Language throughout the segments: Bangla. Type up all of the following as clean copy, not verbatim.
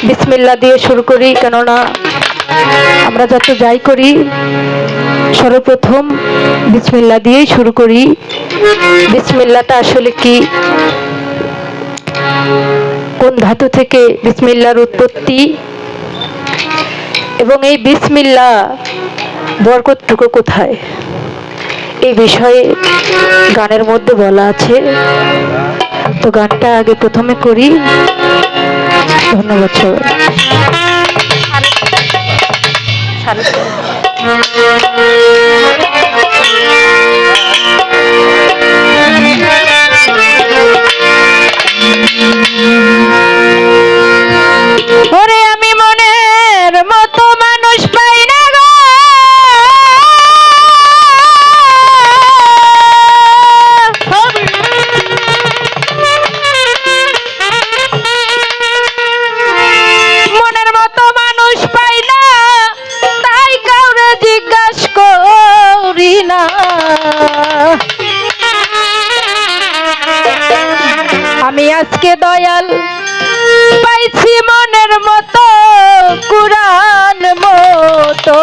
বিসমিল্লাহ দিয়ে শুরু করি, কেননা আমরা যত যাই করি সর্বপ্রথম বিসমিল্লাহ দিয়েই শুরু করি। বিসমিল্লাহটা আসলে কি, কোন ধাতু থেকে বিসমিল্লাহর উৎপত্তি, এবং এই বিসমিল্লাহ বরকতটুকু কোথায়, এই বিষয়ে গানের মধ্যে বলা আছে। তো গানটা আগে প্রথমে করি। ধন্যবাদ ওরে আমি মনের মতো মানুষ পাই না গো, মনের মতো মানুষ পাই না, তাই কাউরে জিজ্ঞাসা করি না। আমি আজকে দয়াল পাইছি মনের মতো, কুরআন মতো।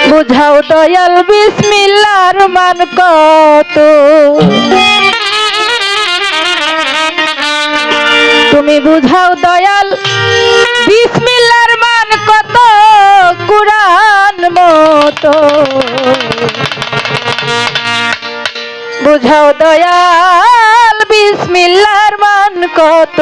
বুঝাও দয়াল বিসমিল্লাহর মান কত, তুমি বুঝাও দয়াল বিসমিল্লাহর মান কত, কুরআন মতো। বুঝাও দয়াল বিসমিল্লাহর মান কত।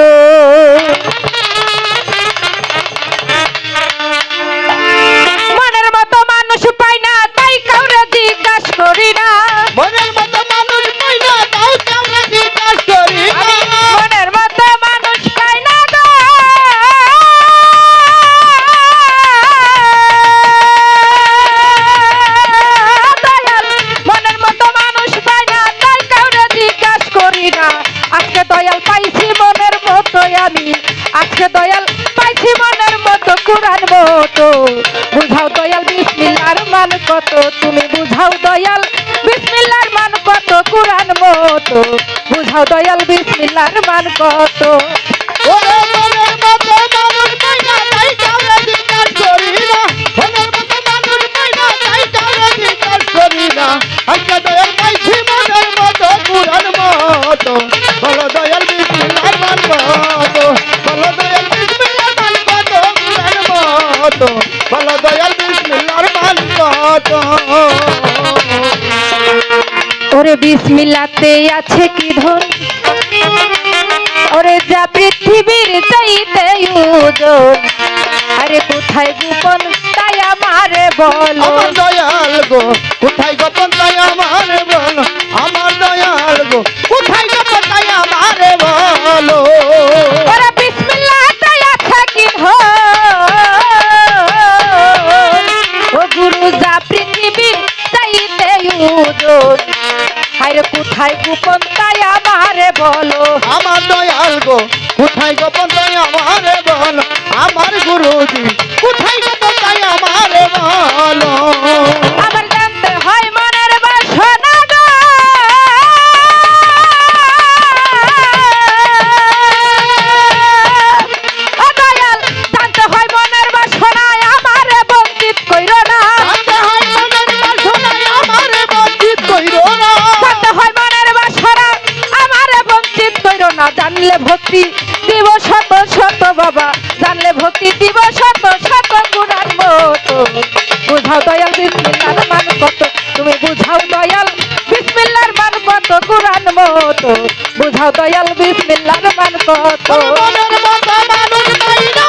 মনের মতো মানুষ পাই না, তাই কাউরে জিজ্ঞাসা করি না। মনের মতো মানুষ পাই না, তাও কাউরে জিজ্ঞাসা করি না। মনের মতো মানুষ পাই না গো, দয়াল মনের মতো মানুষ পাই না, তাই কাউরে জিজ্ঞাসা করি না। আজকে দয়াল পাইছি মনের মতো আমি, আজকে দয়াল পাইছি মনের মতো, কুরআন মতো। বুঝাও দয়াল বিসমিল্লাহর মান কত, তুমি বুঝাও দয়াল বিসমিল্লাহর মান কত, কুরআন মতো। বুঝাও দয়াল বিসমিল্লাহর মান কত। ওরে মনের মতো মানুষ পাই না, তাই কাউরে জিজ্ঞাসা করি না। মনের মতো মানুষ পাই না, তাই কাউরে জিজ্ঞাসা করি না। আজকে দয়াল পাইছি মনের মতো, কুরআন মতো। বলো দয়াল বিসমিল্লাহর মান কত, বলো দয়াল বিসমিল্লাহর মান কত, কুরআন মতো। বলো দয়াল বিসমিল্লাহর মান কত। ওরে বিসমিল্লাতে আছে কি ধন, ওরে যা পৃথিবীর চাইতে ওজন। আরে কোথায় গোপন তাই আমারে বলো, আমার দয়াল গো কোথায় গোপন তাই আমারে বলো। আমার দয়াল গো কোথায় গোপন তাই আমারে বলো। ওরে বিসমিল্লাতে আছে কি ধন, ও গুরু যা পৃথিবীর চাইতে ওজন। আরে কোথায় গোপন তাই আমারে বলো, আমার দয়াল গো কোথায় গোপন তাই আমারে বলো। আমার গুরুজি কোথায় গোপন তাই আমারে বলো। আবার জানতে হয় মনের বাসনা গো, ও দয়াল জানতে হয় মনের বাসনা, আমারে বঞ্চিত কইরো না। জানতে হয় মনের বাসনা, আমারে বঞ্চিত কইরো না। জানতে হয় মনের বাসনা, আমারে বঞ্চিত কইরো না। জানলে ভক্তি দিব শত শত বাবা, জানলে ভক্তি দিব শত শত, কুরআন মতো। বুঝাও দয়াল বিসমিল্লাহর মান কত, তুমি বুঝাও দয়াল বিসমিল্লাহর মান কত, কুরআন মতো। বুঝাও দয়াল বিসমিল্লাহর মান কত। মনের মতো মানুষ পাই না,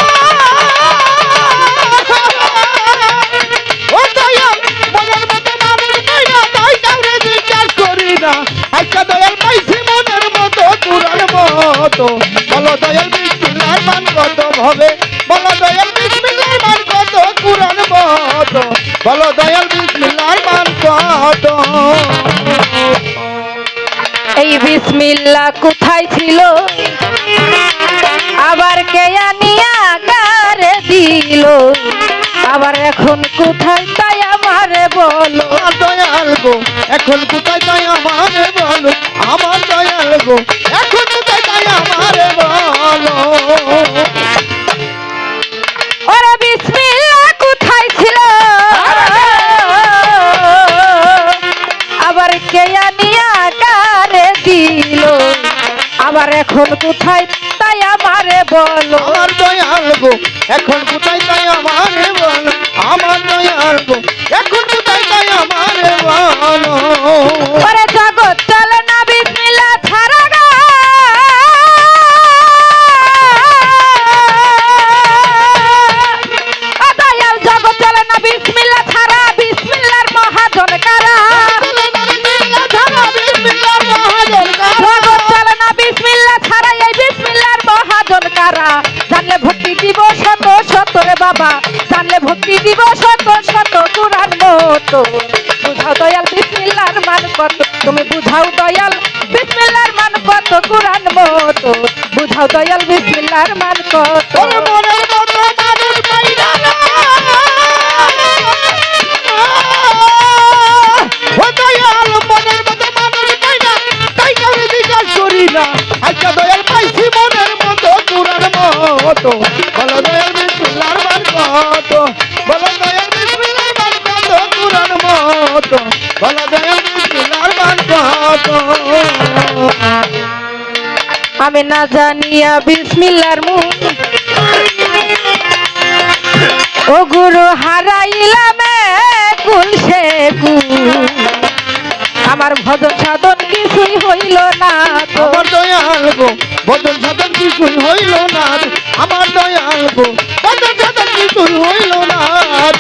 ও দয়াল মনের মতো মানুষ পাই না, তাই কাউরে জিজ্ঞাসা করি না। আজকে দয়াল পাইছি মনের মতো, কুরআন মতো। বলো দয়াল বিসমিল্লাহর মান কত হবে, বলো দয়াল বিসমিল্লাহর মান কত, কুরআন মতো। বলো দয়াল বিসমিল্লাহর মান কত। এই বিসমিল্লাহ কোথায় ছিল, আবার কে আনিয়া কারে দিল, আবার এখন কোথায় তাই আমারে বলো। আমার দয়াল গো এখন কোথায় তাই আমারে বলো। আমার দয়াল গো এখন কোথায় তাই আমারে আমার কে আনিয়া কারে দিল আবার এখন কোথায় তাই আমারে বলো আমার দয়াল গো এখন কোথায় তাই আমারে বলো আমার দয়াল গো এখন কোথায় তাই আমারে বলো ওরে জগৎ চলে না বিসমিল্লাহ ছাড়া গো ও দয়াল জগৎ চলে না বিসমিল্লাহ ছাড়া বিসমিল্লাহর মহাজন কারা জগৎ চলে না বিসমিল্লাহ ছাড়া এই বিসমিল্লাহর মহাজন কারা জানলে ভক্তি দিব শত শত রে বাবা জানলে ভক্তি দিব শত শত কুরআন মতো বুঝাও দয়াল বিসমিল্লাহর মান কত তুমি বুঝাও দয়াল বিসমিল্লাহর মান কত কুরআন মতো বুঝাও দয়াল বিসমিল্লাহর মান কত ওরে মনের মতো মানুষ পাইনা না ও দয়াল মনের মতো মানুষ পাইনা তাই কাউরে জিজ্ঞাস করি না আচ্ছা দয়াল পাইছি মনের মতো কুরআন মতো বলো দয়াল বিসমিল্লাহর মান কত বলো দয়াল বিসমিল্লাহর মান কত কুরআন মতো বলো দয়াল বিসমিল্লাহর মান কত আমি না জানিয়া বিসমিল্লাহর মুন ও গুরু হারাইলাম কুল সে কুল আমার ভজন সাধন কিছুই হইল না তো আমার দয়াল গো বদন সাধন কিছুই হইল না আমার দয়াল গো বদন সাধন কিছুই হইল না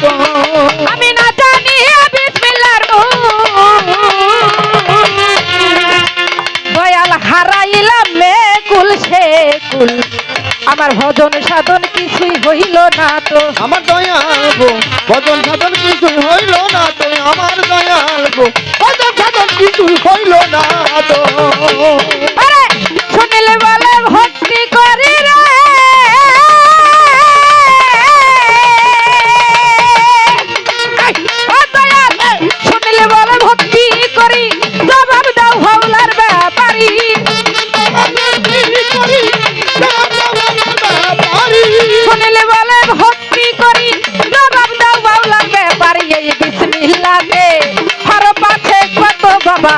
তো আমি না জানিয়া বিসমিল্লাহর মুন দয়াল হারাইলাম কুল সে কুল আমার ভজন সাধন কিছুই হইল না তো আমার দয়াল গো বদন সাধন কিছুই হইল না তো আমার দয়াল গো বদন সাধন কিছুই হইল না তো আরে শুনিলে বলে ভক্তি করি রে ও দয়াল, শুনিলে বলে ভক্তি করি জবাব দাও হাওলার ব্যাপারি শুনিলে বলে ভক্তি করি জবাব দাও হাওলার ব্যাপারি এই বিসমিল্লাতে হর পাছে কত বাবা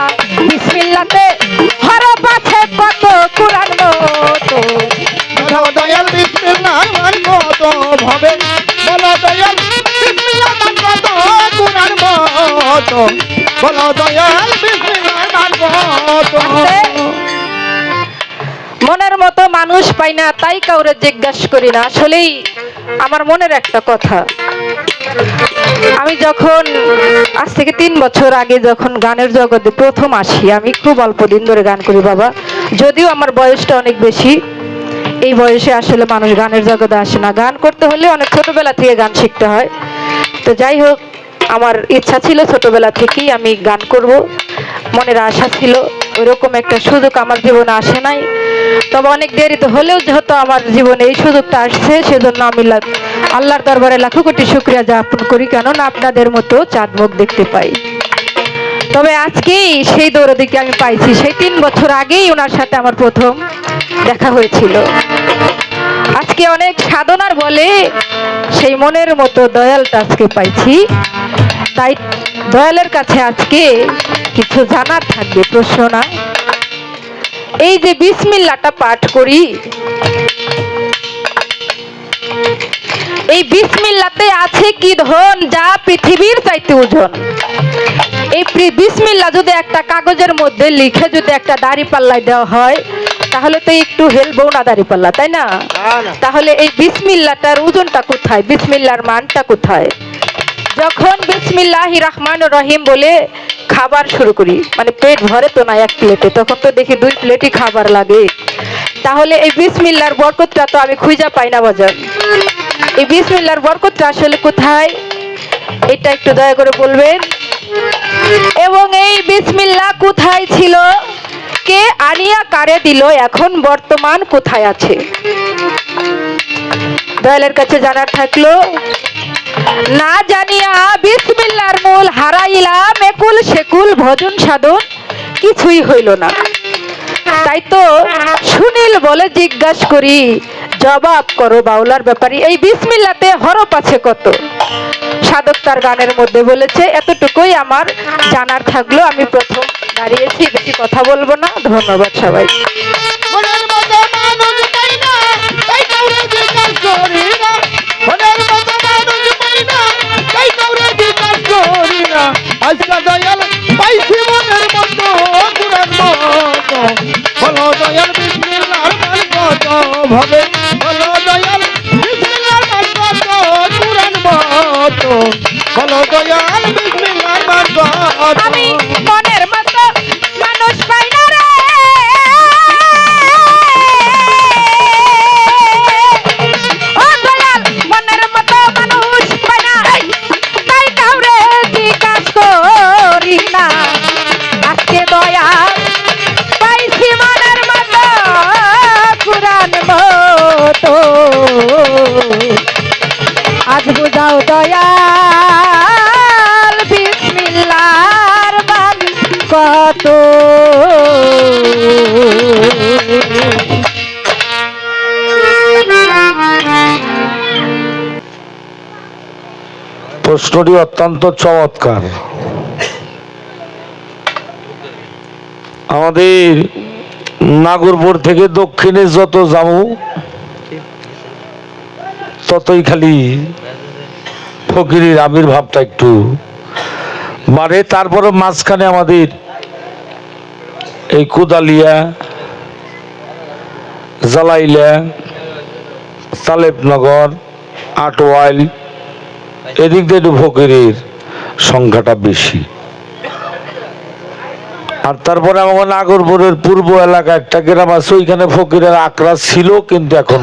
বিসমিল্লাতে হর পাছে কত কুরআন মতো বলো দয়াল বিসমিল্লাহর মান কত ভবে বলো দয়াল বিসমিল্লাহর মান কত কুরআন মতো বলো দয়াল বিসমিল্লাহর মান কত মনের মতো মানুষ পাই না তাই কাউরে জিজ্ঞাসা করি না আসলেই আমার মনের একটা কথা আমি যখন আজ থেকে 3 বছর আগে যখন গানের জগতে প্রথম আসি আমি খুব অল্প দিন ধরে গান করি বাবা যদিও আমার বয়সটা অনেক বেশি এই বয়সে আসলে মানুষ গানের জগতে আসে না গান করতে হলে অনেক ছোটবেলা থেকে গান শিখতে হয় তো যাই হোক আমার ইচ্ছা ছিল ছোটবেলা থেকেই আমি গান করব মনের আশা ছিল ওইরকম একটা সুযোগ আমার জীবনে আসে নাই তবে অনেক দেরিতে হলেও যেহেতু আমার জীবনে এই সুযোগটা আসছে সেজন্য আমি আল্লাহর দরবারে লাখো কোটি শুকরিয়া জ্ঞাপন করি কেননা আপনাদের মতো চাঁদ মুখ দেখতে পাই তবে আজকেই সেই দৌড়দিকে আমি পাইছি সেই 3 বছর আগেই ওনার সাথে আমার প্রথম দেখা হয়েছিল আজকে অনেক সাধনার বলে সেই মনের মতো দয়ালটা আজকে পাইছি তাই দয়ালের কাছে আজকে কিছু জানার থাকবে প্রশ্ন না এই যে বিসমিল্লাহটা পাঠ করি এই বিসমিল্লাতে আছে কি ধন যা পৃথিবীর চাইতে ওজন এই বিসমিল্লাহ যদি একটা কাগজের মধ্যে লিখে যদি একটা দাড়ি পাল্লায় দেওয়া হয় তাহলে তো একটু হেলবো না দাড়ি পাল্লা তাই না তাহলে এই বিসমিল্লাহটার ওজনটা কোথায় বিসমিল্লাহর মানটা কোথায় যখন বিসমিল্লাহির রহমানির রহিম বলে খাবার শুরু করি মানে পেট ভরে তো না এক প্লেটে তখন তো দেখি 2 প্লেটই খাবার লাগে তাহলে এই বিসমিল্লাহর বরকতটা তো আমি খুঁজে পাই না বাজার এই বিসমিল্লাহর বরকতটা আসলে কোথায় এটা একটু দয়া করে বলবেন এবং এই বিসমিল্লাহ কোথায় ছিল কে আনিয়া কারে দিল এখন বর্তমান কোথায় আছে দয়ালের কাছে জানার থাকলো না জানিয়া বিসমিল্লাহর মূল হারাইলাম একুল সেকুল ভজন সাধন কিছুই হইল না তাই তো সুনীল বলে জিজ্ঞাসা করি জবাব করো বাউলার ব্যাপারে, এই বিসমিল্লাতে হরফ আছে কত? সাধক তার গানের মধ্যে বলেছে। এতটুকুই আমার জানার থাকলো। আমি প্রথম দাঁড়িয়েছি, বেশি কথা বলবো না। ধন্যবাদ সবাই। মনের মতো মানুষ পাই না, তাই কাউরে জিজ্ঞাস করি না। মনের মতো মানুষ পাই না, তাই কাউরে জিজ্ঞাস করি না। আজকে দয়াল পাইছি মনের মতো কুরান মতো। বলো দয়াল বিসমিল্লাহর মান কত ভাবে, বলো দয়াল বিসমিল্লাহর মান কত কুরান মতো। বলো দয়াল বিসমিল্লাহর মান কত। আমি মনের মতো মানুষ পাই না রে, ও দয়াল মনের মতো মানুষ পাই না, তাই কাউরে জিজ্ঞাস করি না। আজকে দয়াল পাইছি মনের মতো কুরান মতো। আজ বুঝাও দয়াল বিসমিল্লাহর মান কত। প্রশ্নটি অত্যন্ত চমৎকার। আমাদের নাগরপুর থেকে দক্ষিণে যত যাবো ততই খালি ফকিরের আবির্ভাবটা একটু বাড়ে। তারপরে মাঝখানে আমাদের এই কুদালিয়া, জালাইলা, তালেবনগর, আটওয়াইল এদিক দিয়ে একটু ফকিরের সংখ্যাটা বেশি। আর তারপরে আমার নাগরপুরের পূর্ব এলাকা একটা গ্রাম আছে, ওইখানে ফকিরের আকড়া ছিল, কিন্তু এখন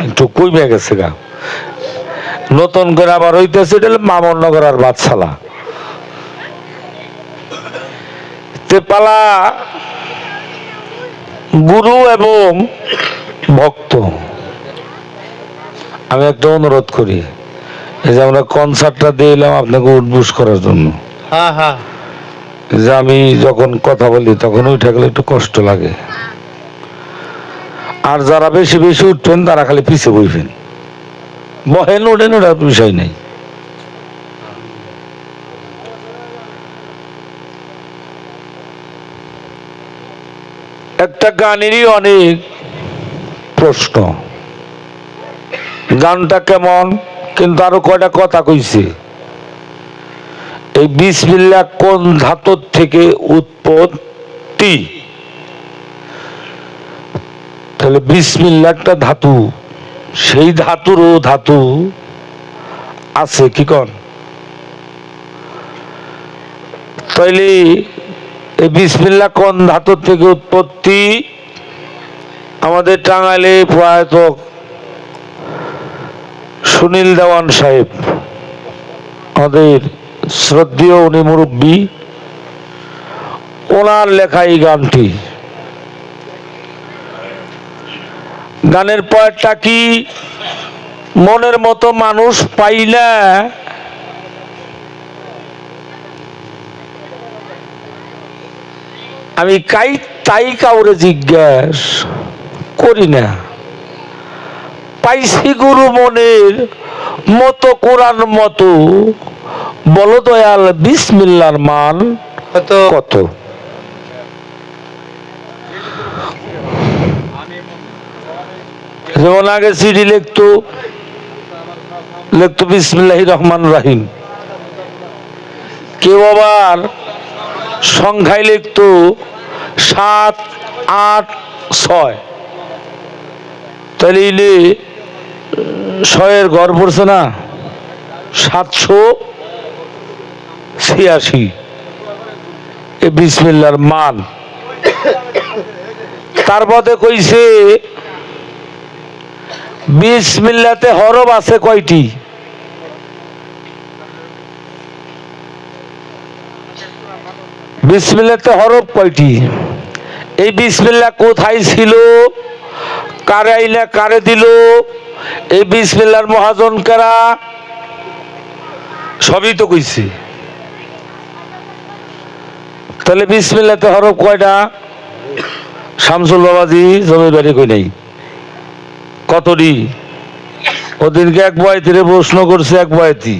একটু কমে গেছে গা। নতুন করে আবার হইতেছে, এটা মামননগর আর বাদশালা তেপালা গুরু এবং ভক্ত। আমি একটা অনুরোধ করি, এই যে আমরা কনসার্টটা দিলাম আপনাকে উদ্বুস করার জন্য। হ্যাঁ হ্যাঁ, যে আমি যখন কথা বলি তখন উঠে গেলে একটু কষ্ট লাগে। আর যারা বেশি বেশি উঠবেন তারা খালি পিছিয়ে বইবেন, বহেন ওঠেন, ওটার বিষয় নেই। একটা গানেরই অনেক প্রশ্ন, গানটা কেমন, কিন্তু আরো কয়টা কথা কইছে। এই বিসমিল্লাহ কোন ধাতুর থেকে উৎপত্তি? তাহলে বিসমিল্লাহ একটা ধাতু, সেই ধাতুরও ধাতু আছে কি কন? তাইলে এই বিসমিল্লাহ কোন ধাতুর থেকে উৎপত্তি? আমাদের টাঙ্গাইলে প্রয়াত সুনীল দেওয়ান সাহেব, আমাদের শ্রদ্ধেয় উনি মুরব্বী, ওনার লেখা এই গানটি। গানের পয়েরটা কি? মনের মতো মানুষ পাইলা আমি তাই কাউরে জিজ্ঞাস করি না। পাইছি গুরু মনের মতো কোরআন মতো। বলো দয়াল বিসমিল্লাহর মান কত? যেমন আগে সিডি লিখতো বিসমিল্লাহির রহমান রাহিম, কেউ আবার সংখ্যায় লিখতো 7, 8, 6। তাহলে 6-এর ঘর পড়ছে না 786। এ বিসমিল্লাহর মান। তার মধ্যে কইছে বিসমিল্লাতে হরফ আছে কয়টি? বিসমিল্লাতে হরফ কয়টি? এই বিসমিল্লাহ কোথায় ছিল, কারে আইলা কারে দিল, এই বিসমিল্লাহর মহাজন কারা, সবই তো কইছে। তাহলে বিসমিল্লাতে হরফ কয়টা? শামসুল বাবাজি জমির বাড়ি কই নাই, কতটি ওদিনকে এক বয়াতিরে প্রশ্ন করছে, এক বয়াতি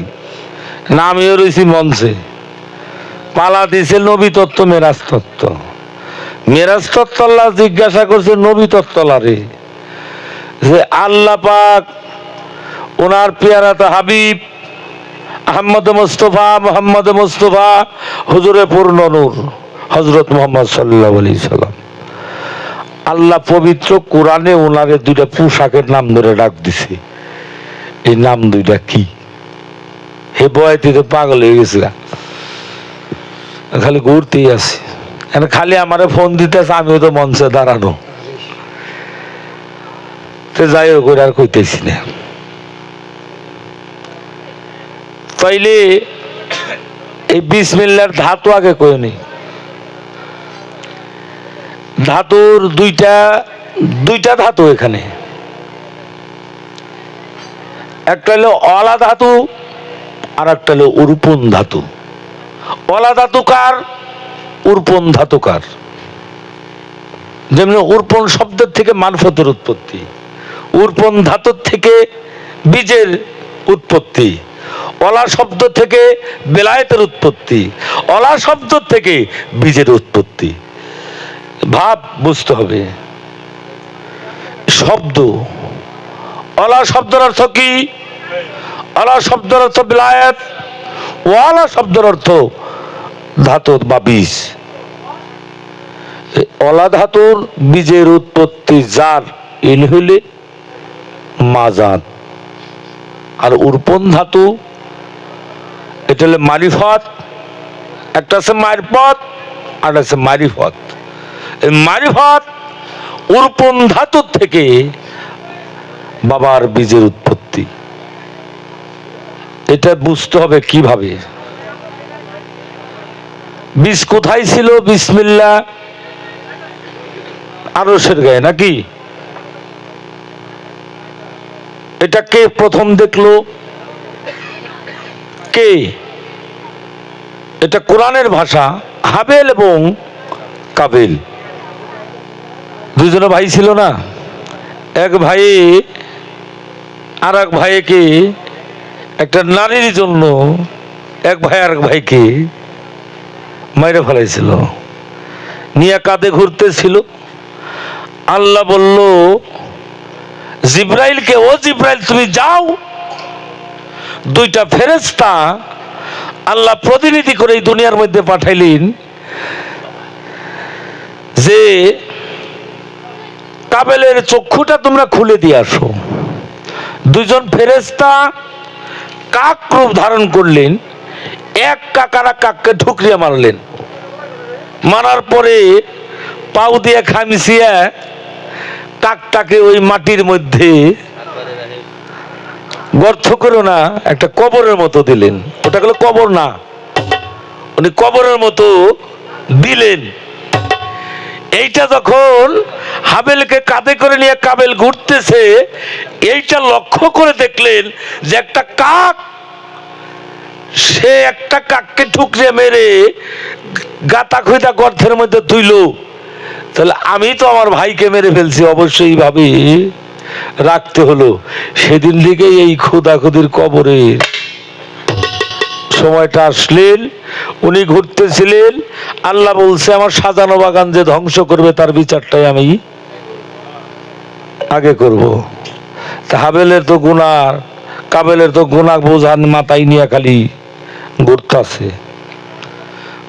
নামিও রয়েছি মঞ্চে, পালা দিছে নবী তত্ত্ব মেরাজ তত্ত্ব। মেরাজ তত্ত্ব আল্লাহ জিজ্ঞাসা করছে নবী তত্ত্বলারে যে আল্লাহ পাক ওনার পেয়ারাতা হাবিব আহমদ মুস্তফা হুজুরে পূর্ণ নূর হযরত মুহাম্মদ সাল্লাল্লাহু আলাইহি সাল্লাম, আল্লাহ পবিত্র কোরআনে ওনারে দুইটা পোশাকের নাম ধরে ডাক দিছে। এই নাম দুইটা কি? হে বয়াতি তো পাগল হয়ে গেছে, খালি ঘুরতেই আছে, খালি আমারে ফোন দিতেছে, আমিও তো মঞ্চে দাঁড়ানো। যাই হোক আর কইতেছি না। তাইলে এই বিসমিল্লাহর ধাতু আগে কই নি। ধাতুর দুইটা ধাতু এখানে, একটা হলো অলা ধাতু আর একটা হলো উরপন ধাতু। অলা ধাতু কার? উরপন ধাতু কার? যেমন উরপন শব্দের থেকে মারফতের উৎপত্তি, উরপন ধাতুর থেকে বীজের উৎপত্তি, অলা শব্দ থেকে বেলায়েতের উৎপত্তি, অলা শব্দ থেকে বীজের উৎপত্তি। ভাব বুঝতে হবে। শব্দ অলা শব্দের অর্থ কি? অলা শব্দের অর্থ বেলায়েত, ওয়ালা শব্দের অর্থ ধাতু বা বীজ। অলা ধাতুর বীজের উৎপত্তি যার ইল হইলে মাজাত, আর উরপন ধাতু এটা হলে মারিফত। একটা আছে মারফত আর আছে মারিফত। এই মারিফত উরপন ধাতুর থেকে বাবার বীজের উৎপত্তি। এটা বুঝতে হবে কিভাবে। বীজ কোথায় ছিল? বিসমিল্লাহ আরশের গায়ে নাকি? এটা কে প্রথম দেখলো? কে? এটা কোরআনের ভাষা। হাবেল এবং কাবিল দুজনে ভাই ছিল না? এক ভাই আর এক ভাইকে একটা নারীর জন্য এক ভাই আর এক ভাইকে মাইরে ফেলাইছিল, নিয়ে কাঁধে ঘুরতেছিল। আল্লাহ বলল জিব্রাইলকে, ও জিব্রাইল তুমি যাও। দুইটা ফেরেশতা আল্লাহ প্রতিনিধি করে এই দুনিয়ার মধ্যে পাঠাইলেন যে কাবেলের চক্ষুটা তোমরা খুলে দিয়ে আসো। দুইজন ফেরেশতা কাক রূপ ধারণ করলেন, এক কাকারা কাককে ঠুকরিয়া মারলেন। মারার পরে পাউ দিয়ে খামিছিয়া কাকটাকে ওই মাটির মধ্যে গর্ত করো না, একটা কবরের মতো দিলেন। ওটা হলো কবর না, উনি কবরের মতো দিলেন। এইটা যখন হাবেলকে কাঁধে করে নিয়ে কাবেল ঘুরতেছে, এইটা লক্ষ্য করে দেখলেন যে একটা কাক, সে একটা কাককে ঠুকরে মেরে গাতা খুঁজা গর্তের মধ্যে তুইল। তাহলে আমি তো আমার ভাইকে মেরে ফেলছি, অবশ্যই ভাবে রাখতে হলো। সেদিন থেকে এই খোদাখুদির কবরের সময়টা আসলেন, উনি ঘুরতেছিলেন। আল্লাহ বলছে আমার সাজানো বাগান যে ধ্বংস করবে তার বিচারটাই আমি আগে করব। তা হাবেলের তো গুনাহ, কাবেলের তো গুনাহ বোঝান মাথায় নিয়ে খালি ঘুরতেছে।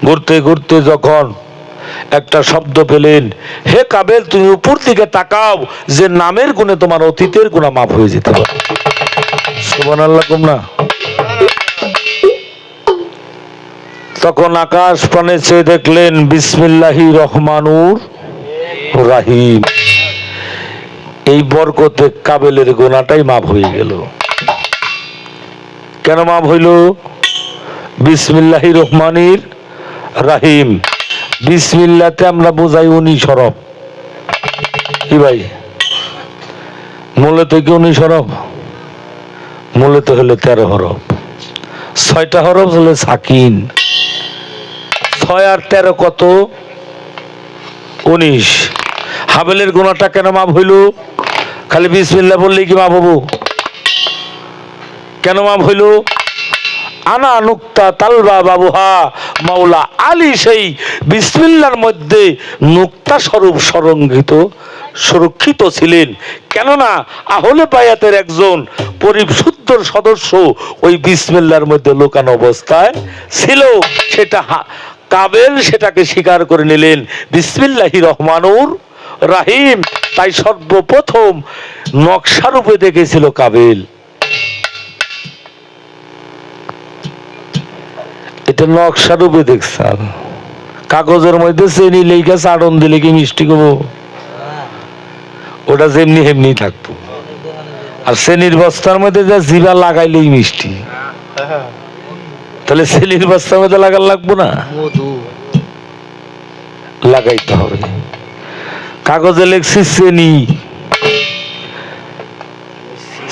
ঘুরতে ঘুরতে যখন একটা শব্দ পেলেন, হে কাবেল তুমি উপর দিকে তাকাও, যে নামের গুণে তোমার অতীতের গুনাহ মাফ হয়ে যেতে পারে। সুবহানাল্লাহ কম না? তখন আকাশ পানে চেয়ে দেখলেন বিসমিল্লাহির রহমানুর রাহিম। এই বরকতে কাবেলের গুনাহটাই মাফ হয়ে গেল। কেন মাফ হইল? বিসমিল্লাহির রহমানির রাহিম। বিসমিল্লাতে আমরা বোঝাই 19 হরফ। কি ভাই, মূলত কি 19 হরফ? মূলত হলো 13 হরফ। 6টা হরফ হলো সাকিন। 6 আর 13 কত? 19। হাবেলের গুনাহটা কেন মাফ হইল? খালি বিসমিল্লাহ বললেই কি মাপ হবো? কেন মাপ হইল? আনা নুক্তা তালবা বাবুহা মাওলা আলী সেই বিসমিল্লার মধ্যে নুক্তা স্বরূপ সুরক্ষিত ছিলেন। কেননা আহলে বায়াতের একজন পরিশুদ্ধ সদস্য ওই বিসমিল্লার মধ্যে লুকানো অবস্থায় ছিল। সেটা কাবেল সেটাকে স্বীকার করে নিলেন বিসমিল্লাহির রহমানুর রাহিম। তাই সর্বপ্রথম নকশারূপে দেখেছিল কাবেল। এটা নকশারূপে দেখছাল, কাগজের মধ্যে চেনি লেখা চাড়ন দিলে কি মিষ্টি কব? ওটা যেমনি হেমনি থাকতো। আর চেনির বস্তার মধ্যে যা জিভা লাগাইলেই মিষ্টি, তাহলে চেনির বস্তার মধ্যে লাগার লাগবো না? লাগাইতে হবে। কাগজে লেখছি চেনি,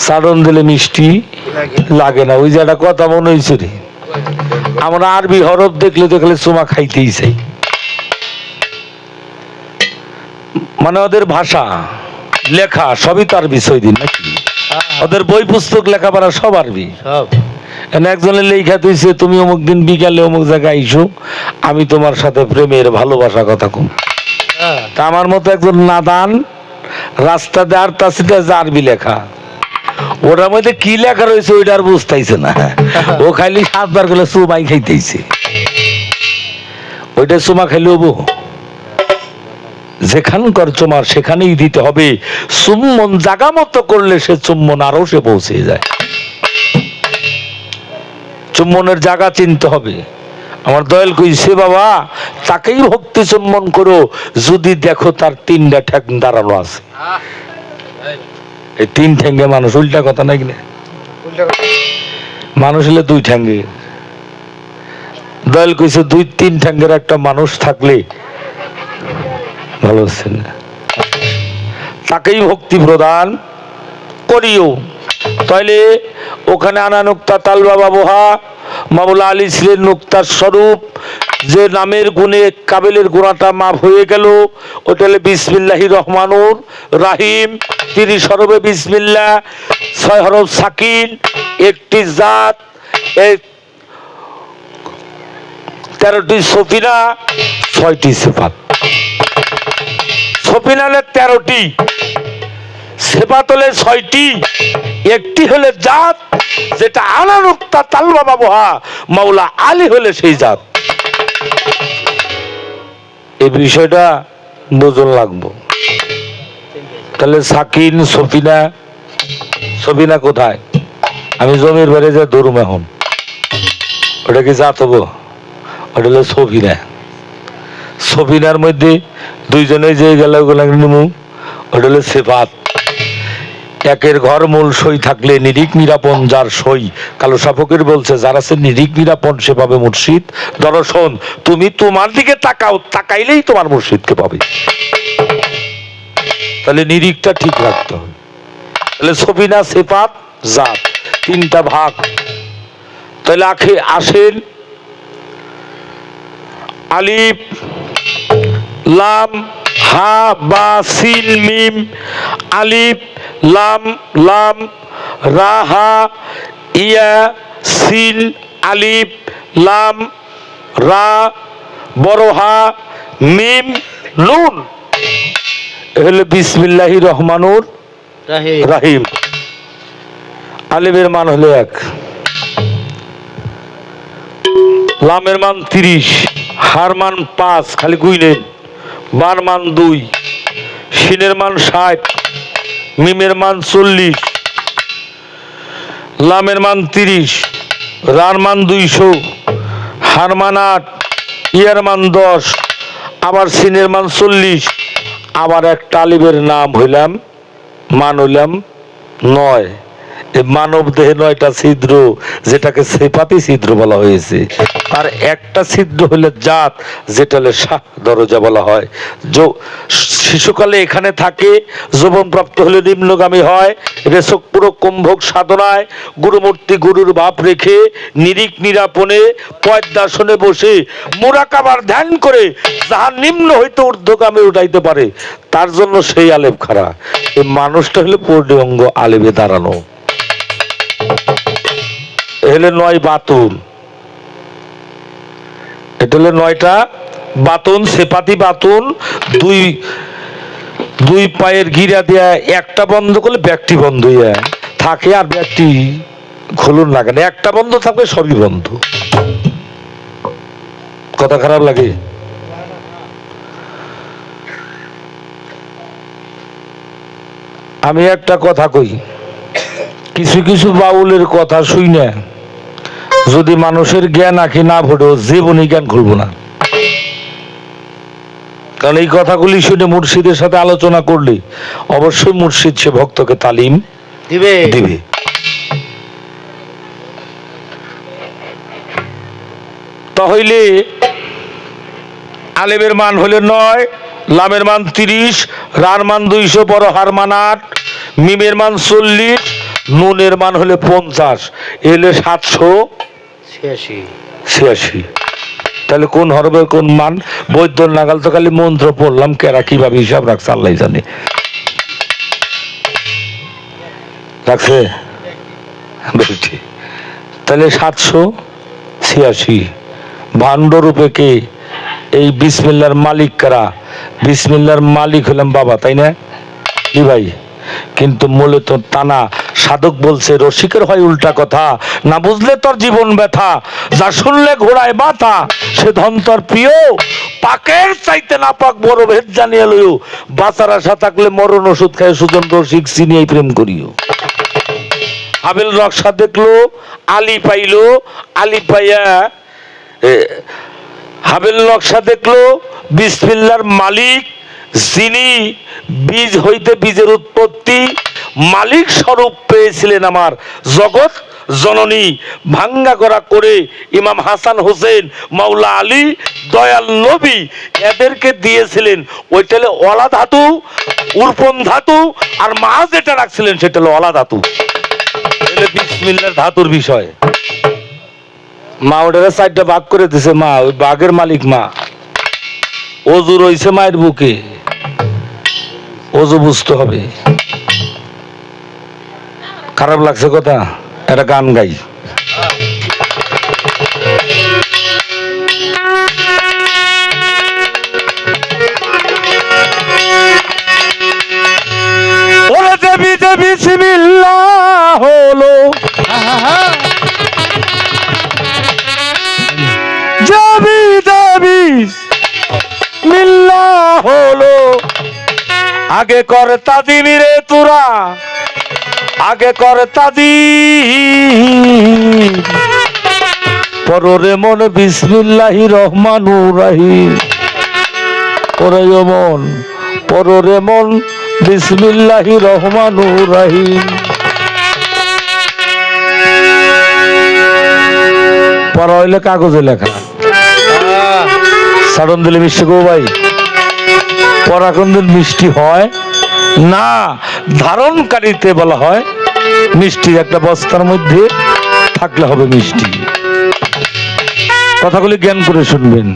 চাড়ন দিলে মিষ্টি লাগে না। ওই যে একটা কথা মনে হয়েছে রে, আমরা আরবি হরফ দেখলে দেখলে চুমা খাইতেই চাই। মানে ওদের ভাষা লেখা সবই তো আরবি। সৈদিন নাকি ওদের বই পুস্তক লেখাপড়া সব আরবি। একজনের লেখা দিয়েছে, তুমি অমুক দিন বিকালে অমুক জায়গায় আইসো, আমি তোমার সাথে প্রেমের ভালোবাসা কথা কম। তা আমার মতো একজন নাদান রাস্তা দিয়ে আর তাসিতে আরবি লেখা, ওটার মধ্যে কি লেখা রয়েছে ওইটা আর বুঝতেইছে না। ও খাইলি 7 বার করে চুমাই খাইতেইছে। ওইটা চুমা খাইলে হবো? যেখানকার চুমার সেখানেই দিতে হবে। চুম্বন জাগা মতো করলে সে চুম্বন আরো সে পৌঁছে যায়। চুম্বনের জায়গা চিনতে হবে। আমার দয়াল কইছে, বাবা তাকেই ভক্তি চুম্বন করো যদি দেখো তার 3টা ঠ্যাং দাঁড়ানো আছে। এই 3 ঠ্যাঙ্গে মানুষ, উল্টা কথা নাকি না? মানুষ হলে 2 ঠ্যাঙ্গে। দয়াল কইছে 2-3 ঠ্যাঙ্গের একটা মানুষ থাকলে ভালো হচ্ছে না, তাকেই ভক্তি প্রদান করিও। তাইলে ওখানে আনা নুক্তা তালবা বাবুহা মাওলা আলী ছিলেন নুক্তার স্বরূপ। যে নামের গুণে কাবেলের গুণাটা মাফ হয়ে গেল, ওটা হলে বিসমিল্লাহির রহমানুর রাহিম। 30 হরফে বিসমিল্লাহ, 6 হরফ সাকিন, 1টি জাত, 13টি সফিনা, 6টি সিফাত। সফিনা হলে 13টি, সিফাত হলে 6টি, 1টি হলে জাত যেটা আনা নুক্তা তালবা বাবুহা মাওলা আলী হলে সেই জাত। এই বিষয়টা বোঝন লাগবো। তাহলে সাকিন সফিনা, সফিনা কোথায়? আমি জমির বাড়ি যা ধরুম এখন, ওটা কি জাত হবো? ওটা হলো সফিনা। সফিনার মধ্যে 2 জনে যে গেল ওগুলো নিমু, ওটা হলো সিফাত। একের ঘর মূল সই থাকলে নিরিক নিরাপন যার সই। কালো সাফকের বলছে, যার আছে নিরিক নিরাপন সে পাবে মুর্শিদ দর্শন। তুমি তোমার দিকে তাকাও, তাকাইলেই তোমার মুর্শিদকে পাবে। তাহলে নিরিকটা ঠিক রাখতে হবে। তাহলে সফিনা সিফাত জাত 3টা ভাগ। তাহলে আসেন আলিফ লাম হা বা সিন মিম। আলিফ লাম লাম রা হা ইয়া সিন আলিফ লাম রা বড় হা মিম নুন। হলো বিসমিল্লাহির রহমানুর রাহিম। আলিফের মান হলো 1, লামের মান 30, হার মান 5, খালি গুইলেন। বার মান 2, শিনের মান 60, মিমের মান 40, লামের মান 30, রার মান 200, হার মান 8, ইয়ার মান 10, আবার সিনের মান 40, আবার একটা আলিফের নাম হইলাম মান হইলাম 9। মানব দেহে 9টা ছিদ্র, যেটাকে সেপাতি ছিদ্র বলা হয়েছে। তার একটা ছিদ্র হলে জাত, যেটা হলে শাহ দরজা বলা হয়। শিশুকালে এখানে থাকে, যৌবন প্রাপ্ত হলে নিম্নগামী হয়। রেচক পুরো কুম্ভক সাধনায় গুরুমূর্তি গুরুর ভাব রেখে নিরিক নিরাপনে পয়দাসনে বসে মুরাকাবার ধ্যান করে যাহার নিম্ন হইতে ঊর্ধ্বগামী উঠাইতে পারে তার জন্য সেই আলেপ খাড়া। এই মানুষটা হলে পূর্ণাঙ্গ আলেমে দাঁড়ানো। হলে 9 বাতুন, এটা হলে 9টা বাতুন, সেপাতি বাতুন, দুই পায়ের গিরা দিয়া একটা বন্ধ করলে ব্যক্তি বন্ধ হইয়া থাকে, আর ব্যক্তি খুলুন না কেন, একটা বন্ধ থাকবে সবই বন্ধ। কথা খারাপ লাগে? আমি একটা কথা কই, কিছু কিছু বাউলের কথা শুই না যদি মানুষের জ্ঞান আঁকি না ভোটো জীবনে জ্ঞান খুলবো না। কারণ এই কথাগুলি শুনে মুর্শিদের সাথে আলোচনা করলে অবশ্যই মুর্শিদ সে ভক্তকে তালিম দিবে। তাহলে আলেমের মান হলে 9, লামের মান 30, রার মান 200, বড় হার মান 8, মিমের মান 40, নুনের মান হলে 50, এলে 786। তাহলে কোন হরফের কোন মান? বৈদ্য নাগাল তো খালি মন্ত্র পড়লাম, কেরা কিভাবে হিসাব রাখছে আল্লাহ জানে। রাখছে বেশি। তাহলে 786 ভাণ্ড রূপে কে? এই বিসমিল্লার মালিক কারা? বিসমিল্লার মালিক হলাম বাবা, তাই না কি ভাই? কিন্তু মূলত টানা সাধক বলছে রসিকের হয় উল্টা কথা, না বুঝলে তোর জীবন ব্যথা, যা শুনলে ঘোড়ায় মাথা সে ধন তোর প্রিয়, পাকের চাইতে না পাক বড় ভেদ জানিয়ে লইও, বাঁচার আশা থাকলে মরণ ওষুধ খায় সুজন রসিক চিনিয়ে প্রেম করিও। হাবেল নকশা দেখলো, আলী পাইলো, আলী পাইয়া হাবেল নকশা দেখলো বিসমিল্লার মালিক, যিনি বীজ হইতে বীজের উৎপত্তি, মালিক স্বরূপ পেয়েছিলেন আমার জগৎ জননী, ভাঙ্গা করা করে ইমাম হাসান হোসেন, মাওলা আলী, দয়াল নবী এদেরকে দিয়েছিলেন। ওইটা হলো অলা ধাতু, উর্পণ ধাতু, আর মা যেটা রাখছিলেন সেটা হলো অলা ধাতু। বিসমিল্লার ধাতুর বিষয় মা ওটাকে 4টা ভাগ করে দিছে। মা ওই বাঘের মালিক মা, অজু রইছে মায়ের বুকে, অজু বুঝতে হবে। খারাপ লাগছে কথা? একটা গান গাই। ওরে দেবী দেবী বিসমিল্লাহ হলো, দেবী দেবী বিসমিল্লাহ হলো, আগে কর তাজিম রে তোরা, আগে কর তাজিম, পররে মন বিসমিল্লাহির রহমানুর রহিম, ওরে মন পররে মন বিসমিল্লাহির রহমানুর রহিম। পড়া হইলে কাগজে লেখা, সাড়ন দিলে মিষ্টি গো ভাই, পড়া কোনদিন মিষ্টি হয় না। ধারণকারীতে বলা হয় মিষ্টি, একটা বস্তার মধ্যে থাকলে হবে মিষ্টি। কথাগুলি জ্ঞান করে শুনবেন।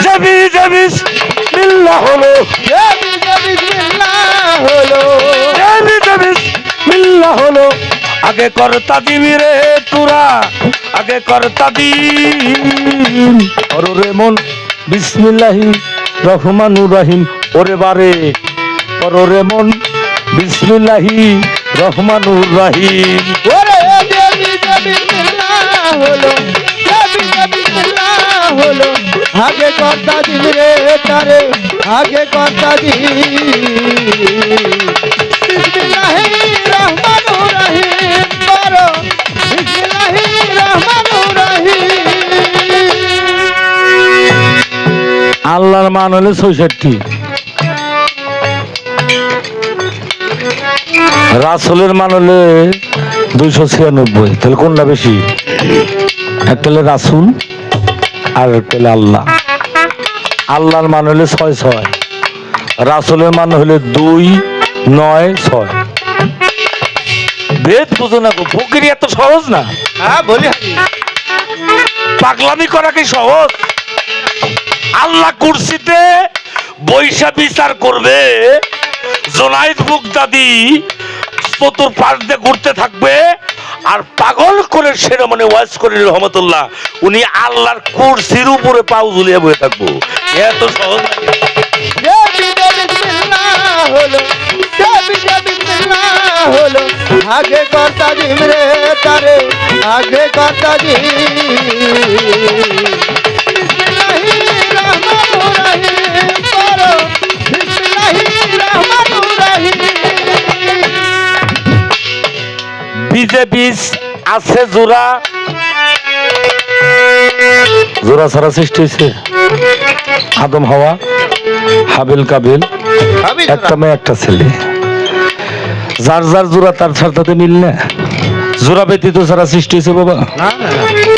যাবি যাবি বিসমিল্লাহ হলো, যাবি যাবি বিসমিল্লাহ হলো, যাবি যাবি বিসমিল্লাহ হলো, আগে কর তাজিম রে তোরা, আগে কর তাজিম, ওরে মন বিসমিল্লাহি রহমানুর রহিম, ওরে বারে ওরে মন বিসমিল্লাহি রহমানুর রহিম। ওরে দেবী দেবী বিসমিল্লাহ হলো, দেবী দেবী বিসমিল্লাহ হলো, আগে কর্তা দিন রে তারে, আগে কর্তা দিন। বিসমিল্লাহির রহমানুর রহিম, বড় বিসমিল্লাহির রহমানুর রহিম। আল্লাহর মান হলে 66, রাসূলের মান হলে 296। তাহলে কোনটা বেশি? একটা হলে রাসূল আর একটা হলে আল্লাহ। আল্লাহর মান হলে 66, রাসূলের মান হলে 296। বেদ বুঝো না গো, ফকিরি এত সহজ না। হ্যাঁ বলি, পাগলামি করা কি সহজ? আল্লাহ কুরসিতে বৈশা বিচার করবে। জোনায়েদ বুগদাদি চতুর পাশ দিয়ে ঘুরতে থাকবে আর পাগল করে সেরমনে ওয়াজ করে রহমতুল্লাহ উনি আল্লাহর কুরসির উপরে পাও ঝুলিয়ে বসে থাকবো। এত সহজ নাকি? হলো হলো আগে কর্তা জিম রে তারে আগে কর্তা জিম বিজেপি আছে জোড়া, জোড়া ছাড়া সৃষ্টি হয়েছে আদম হাওয়া, হাবিল কাবিল, একটা মেয়ে একটা ছেলে। যার যার জোড়া তার সাথে মিল না। জোড়া ব্যতীত ছাড়া সৃষ্টি হয়েছে বাবা?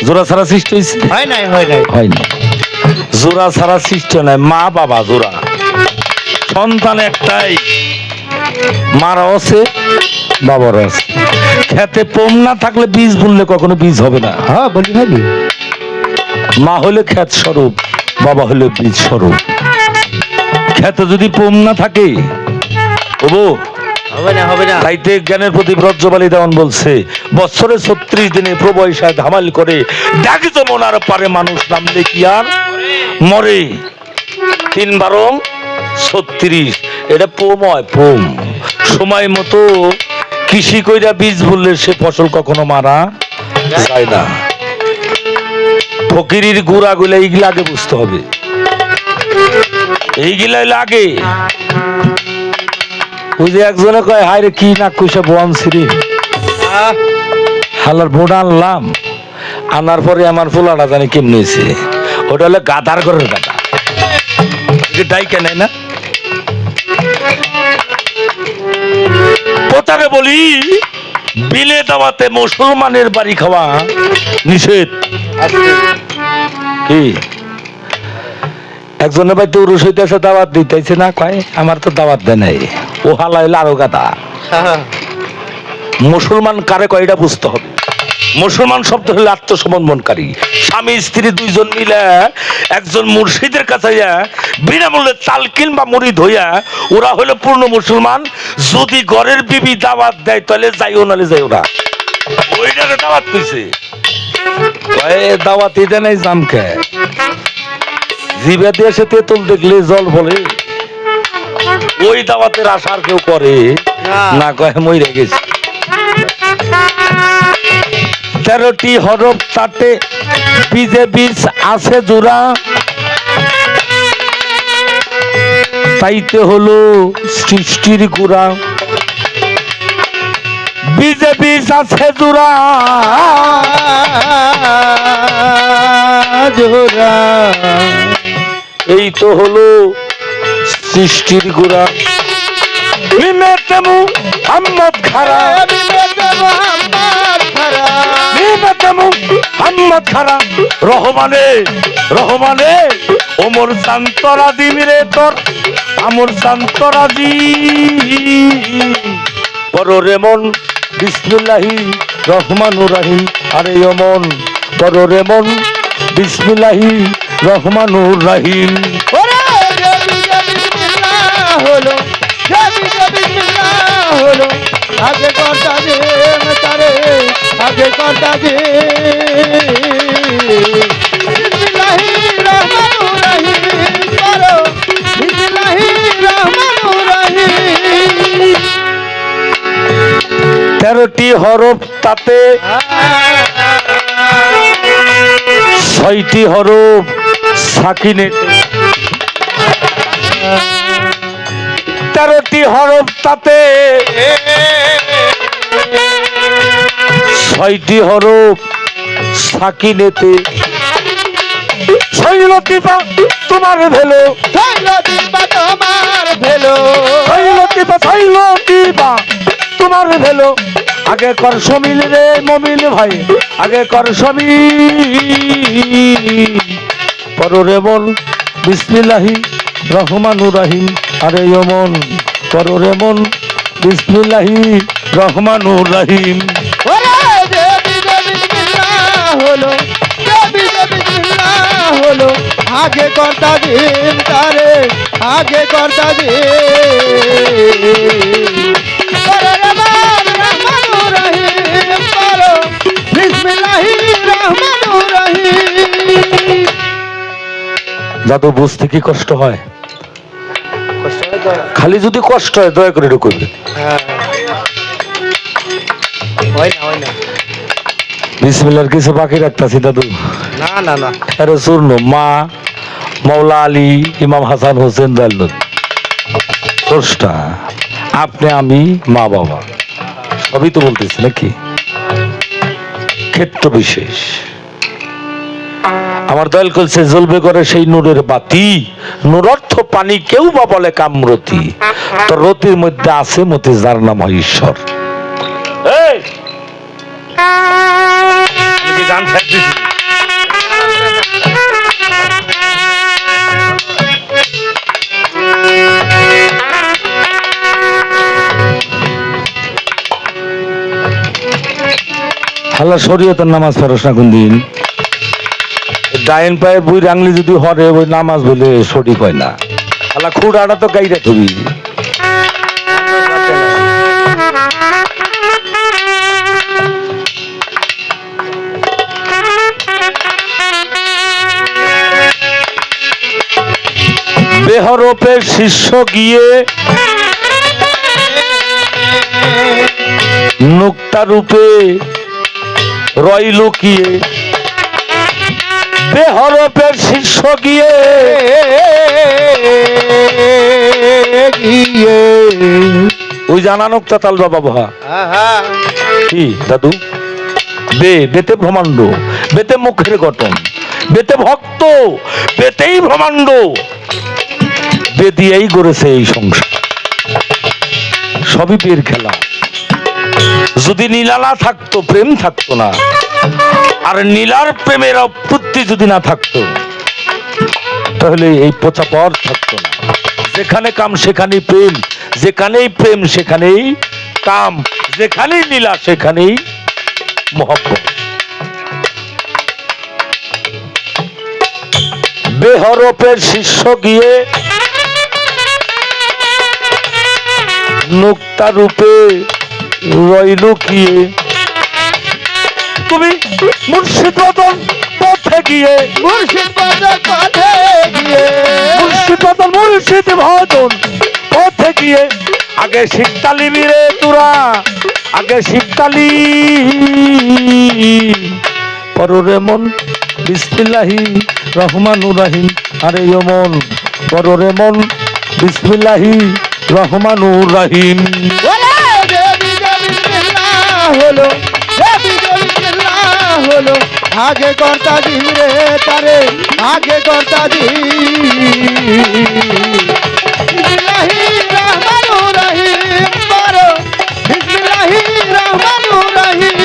জোড়া ছাড়া সৃষ্টি হয়েছে? হয়নি। জোড়া ছাড়া সৃষ্টি নাই। মা বাবা জোড়া, সন্তান একটাই, মারা আছে বাবারও আছে। খেতে পম না থাকলে বীজ বুনলে কখনো বীজ হবে না। হ্যাঁ বলি ভাবি, মা হলে ক্ষেত স্বরূপ, বাবা হলে বীজ স্বরূপ। খেতে যদি পম না থাকে হবে না তাইতে জ্ঞানের প্রতি ব্রজবালী দেওয়ান বলছে বছরে 36 দিনে প্রবয়সায় ধামাল করে ডাকি তো মনার পারে মানুষ নামলে কি আর মরে। 3 বারং 36, এটা পোম হয় পোম। সময় মতো কৃষি কইরা বীজ বললে সে ফসল কখনো মারা যায় না। ফকিরির গুড়া গুলা এইগুলা আগে বুঝতে হবে, এইগুলাই লাগে। ওই যে একজনে কয় হায় রে কি না কইসা বোয়ান সিরি হালার বোর্ড আনলাম, আনার পরে আমার পোলাটা জানি কেমনি হয়েছে। ওটা হলো গাধার ঘরের গাধা, ডাইকে নেয় না। প্রচারে বলি বিলে দাওয়াতে মুসলমানের বাড়ি খাওয়া নিষেধ। কি একজনের বাড়িতে উরুস হইতেছে, দাওয়াত দিতেছে না, কয় আমার তো দাওয়াত দেয় নাই। ও হালা হইলো আরো গাদা। মুসলমান কারে কয় এটা বুঝতে হবে। মুসলমান শব্দ হলো আত্মসমর্পণকারী। স্বামী স্ত্রী দুইজন মিলে একজন মুর্শিদের কাছে বিনামূল্যে তালকিন বা মুরিদ হইয়া ওরা হলো পূর্ণ মুসলমান। যদি ঘরের বিবি দাওয়াত দেয় তাহলে যাইও, নালে যাইও না। ওইটারে দাওয়াত কইছে, দাওয়াত দিতে নাই জামকে জিবে দিয়ে সে তেঁতুল দেখলে জল বলে। ওই দাওয়াতের আশার কেউ করে না, কয় মইরে গেছে। 13টি হরফ তাতে বীজে বীজ আছে জোড়া, তাইতে হলো সৃষ্টির গুড়া। বীজে বীজ আছে জোড়া জোড়া, এই তো হলো সৃষ্টির গুড়া। মিমেতেমু আম্মদ খারা, আম্মদ খারা রহমানে রহমানে ওমর শান্তরা দিমিরে তোর আমর শান্তরা দি পরে মন বিসমিল্লাহি রহমানুর রহিম। আরে অমন পরে মন বিসমিল্লাহি রহমানুর রহিম। হলো হলো আগে কর্তা যে তারে আগে কর্তা যে বিসমিল্লাহি রহমানুর রহিম করো বিসমিল্লাহি রহমানুর রহিম। 13টি হরফ তাতে 6টি হরফ সাকিনে। 13টি হরফ তাতে 6টি হরফ সাকিনেতে। শৈলতিপা তোমার ভেলো, শৈলতিপা তোমার ভেলো, শৈলতিপা শৈলতিপা তোমার ভেলো। আগে কর সমিল রে মমিল ভাই, আগে কর সমিল। পরে বল বিসমিল্লাহি রহমানুর রহিম। আরে অমন পরে মন বিসমিল্লাহি রহমানুর রহিম। হলো হলো আগে কর্তা দিন তারে আগে কর্তা দিন করো রহমান রহমানুর রহিম করো বিসমিল্লাহির রহমানুর রহিম। দাদু বুঝতে কি কষ্ট হয়? খালি যদি কষ্ট হয় দয়া করে একটু করবেন। বিসমিল্লাহর কিছু বাকি রাখতেছি দাদু। না না না আরে চূর্ণ মা মৌলা আলী ইমাম হাসান হোসেন দাল্লুদ স্রষ্টা, আপনি আমি মা বাবা সবই তো বলতেছি নাকি, ক্ষেত্র বিশেষ। আমার দয়াল করছে জ্বলবে করে সেই নূরের বাতি, নূর অর্থ পানি, কেউ বা বলে কামরতি, তো রতির মধ্যে আছে মতি যার নাম হয় ঈশ্বর। এই, আমি কি গান ছাড়তেছি? হাল্লা শরীয়তের নামাজ ফেরস না কোন দিন? ডাইন পায়ে বই রাংলি যদি হরে ওই নামাজ বলে সঠিক হয় না। হাল্লা খুঁড়াটা তো গাইরা তুমি। বেহরপের শিষ্য গিয়ে নুক্তা রূপে রয় লুকিয়ে, বেহরপের শিষ্য গিয়ে ওই জানা নুক্তা তাল বাবা বহা কি দাদু? বেতে ব্রহ্মাণ্ড, বেতে মুখের গঠন, বেতে ভক্ত, বেতেই ব্রহ্মাণ্ড, বে দিয়েই গড়েছে এই সংসার। সবই বের খেলা। যদি নীলা না থাকতো প্রেম থাকতো না, আর নীলার প্রেমের অপ্রতি যদি না থাকতো তাহলে এই পচা পথ থাকতো না। যেখানে কাম সেখানেই প্রেম, যেখানেই প্রেম সেখানেই কাম, যেখানেই নীলা সেখানেই মহব্বত। বেহরপের শিষ্য গিয়ে নুক্তা রূপে রয় লুকিয়ে, তুমি মুর্শিদ বদন পথে গিয়ে, মুর্শিদ বাজার পথে গিয়ে মুর্শিদ বদন মুর্শিদ ভজন পথে গিয়ে, আগে শিবতালি বীরে তুরা, আগে শিবতালি পররে মন বিসমিল্লাহি রহমানুর রহিম। আরে ও মন পররে মন বিসমিল্লাহি রহমানুর রহিম। ওরে দেবী দেবী বিসমিল্লাহ হলো, দেবী দেবী বিসমিল্লাহ হলো আগে কর্তা দিন রে তারে আগে কর্তা দিন। বিসমিল্লাহির রহমানুর রহিম করো বিসমিল্লাহির রহমানুর রহিম।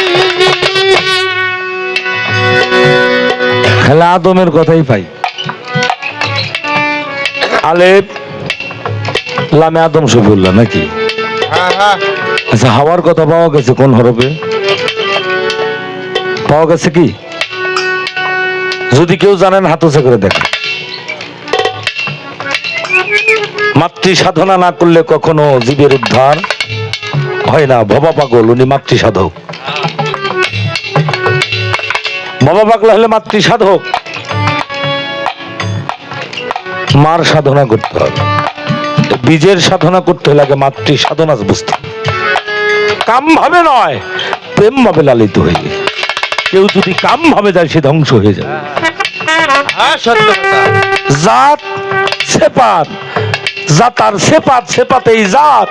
খেলা আদমের কথাই পাই। আলেপ লামে আদম শফিউল্লাহ নাকি? আচ্ছা, হাওয়ার কথা পাওয়া গেছে কোন হরফে পাওয়া গেছে কি? যদি কেউ জানেন হাত উঁচু করে দেখেন। মাতৃ সাধনা না করলে কখনো জীবের উদ্ধার হয় না। ভবা পাগল উনি মাতৃ সাধক। বাবা পাগলা হলে মাতৃ সাধক। মার সাধনা করতে হবে, বীজের সাধনা করতে হলে আগে মাতৃ সাধনা বুঝতে হবে। কাম ভাবে নয়, প্রেম ভাবে লালিত হয়ে যায়। কেউ যদি কাম ভাবে যায় সে ধ্বংস হয়ে যায়। জাত সেপাত, জাতার সেপাত, সেপাতেই জাত,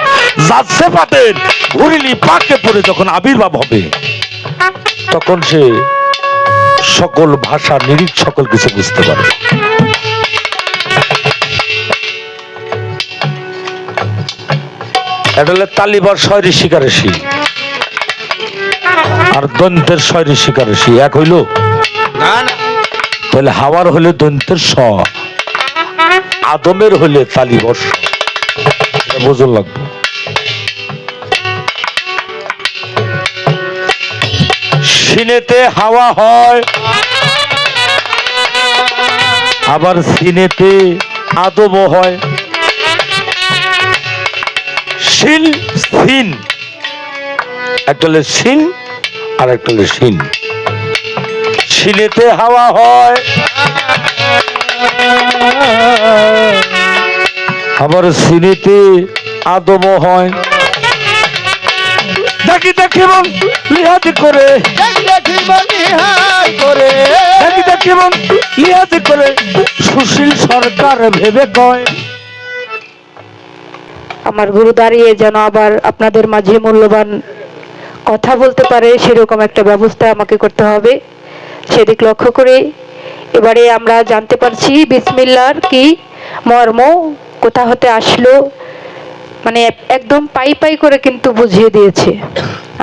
জাত সেপাতের ঘুরিলি পাকে পড়ে যখন আবির্ভাব হবে তখন সে সকল ভাষা নিরিখ সকল কিছু বুঝতে পারবে। এটা হলে তালিবার শয়রি শিকারেশি আর দন্তের শয়রি শিকারেশি এক হইল না না তাহলে হাওয়ার হলে দন্তের স, আদমের হলে তালিবর স। বোঝন লাগবে। সিনেতে হাওয়া হয় আবার সিনেতে আদমও হয়। শিন সিন, একটা হলে শিন আর একটা হলে শিন। সিনেতে হাওয়া হয়, আবার সিনেতে আদমও হয়। দেখি দেখি মন লিহাতি করে, দেখি বলিহার করে, দেখি দেখি মন লিহাতি করে, সুশীল সরকার ভেবে কয়। আমার গুরু দাঁড়িয়ে যেন আবার আপনাদের মাঝে মূল্যবান কথা বলতে পারে সেরকম একটা ব্যবস্থা আমাকে করতে হবে, সেদিক লক্ষ্য করে এবারে আমরা জানতে পারছি বিসমিল্লাহর কি মর্ম, কোথা হতে আসলো, মানে একদম পাই পাই করে কিন্তু বুঝিয়ে দিয়েছে।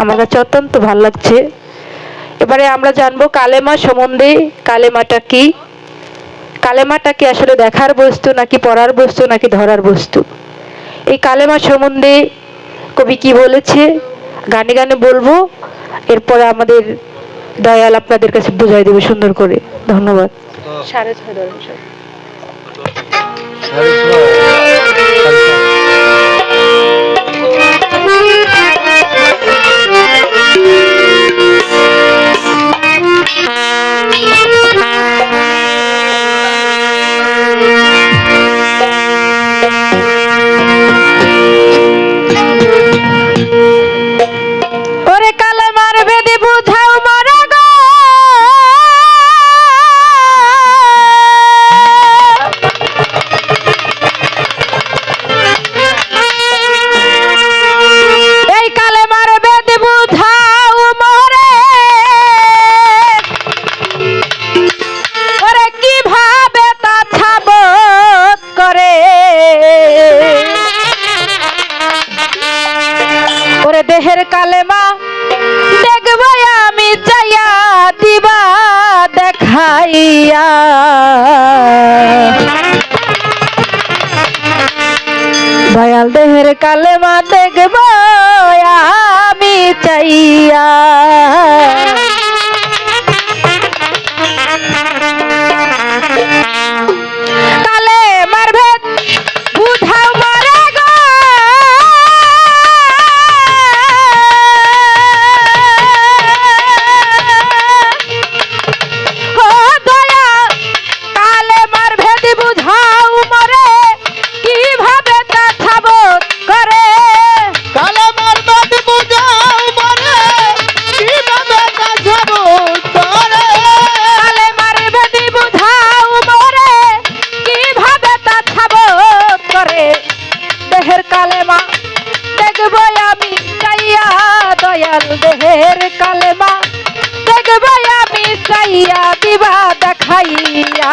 আমার কাছে অত্যন্ত ভালো লাগছে। এবারে আমরা জানবো কালেমা সম্বন্ধে। কালেমাটা কি? কালেমাটা কি আসলে দেখার বস্তু নাকি পড়ার বস্তু নাকি ধরার বস্তু? এই কালেমা সম্বন্ধে কবি কি বলেছে গানে গানে বলবো, এরপরে আমাদের দয়াল আপনাদের কাছে বুঝাই দেবে সুন্দর করে। ধন্যবাদ। 6:30 ধরুন সব। ওরে কালেমার বেদি বুঝাও মারা গো, এই কালেমার বেদি বুঝাও মরে, ওরে কিভাবে তা ছাবত করে, ওরে দেহের কালেমা দেখবো আমি চাইয়া দিবা দেখাইয়া, দয়াল দেহের কালেমা দেখবো আমি চাইয়া। কালেমার ভেদ বুঝাও মারে গো, ও দয়া কালেমার ভেদ বুঝাও মরে, কিভাবে তা ছাবত করে, কালেমার বাদ বুঝাও মরে, কিভাবে তা ছাবত করে। কালেমার ভেদ বুঝাও মরে, কিভাবে তা ছাবত করে, দেহের কালেমা দেখবো আমি চাইয়া, দয়াল দেহের কালেমা দেখবো আমি চাইয়া দিবা দেখাইয়া,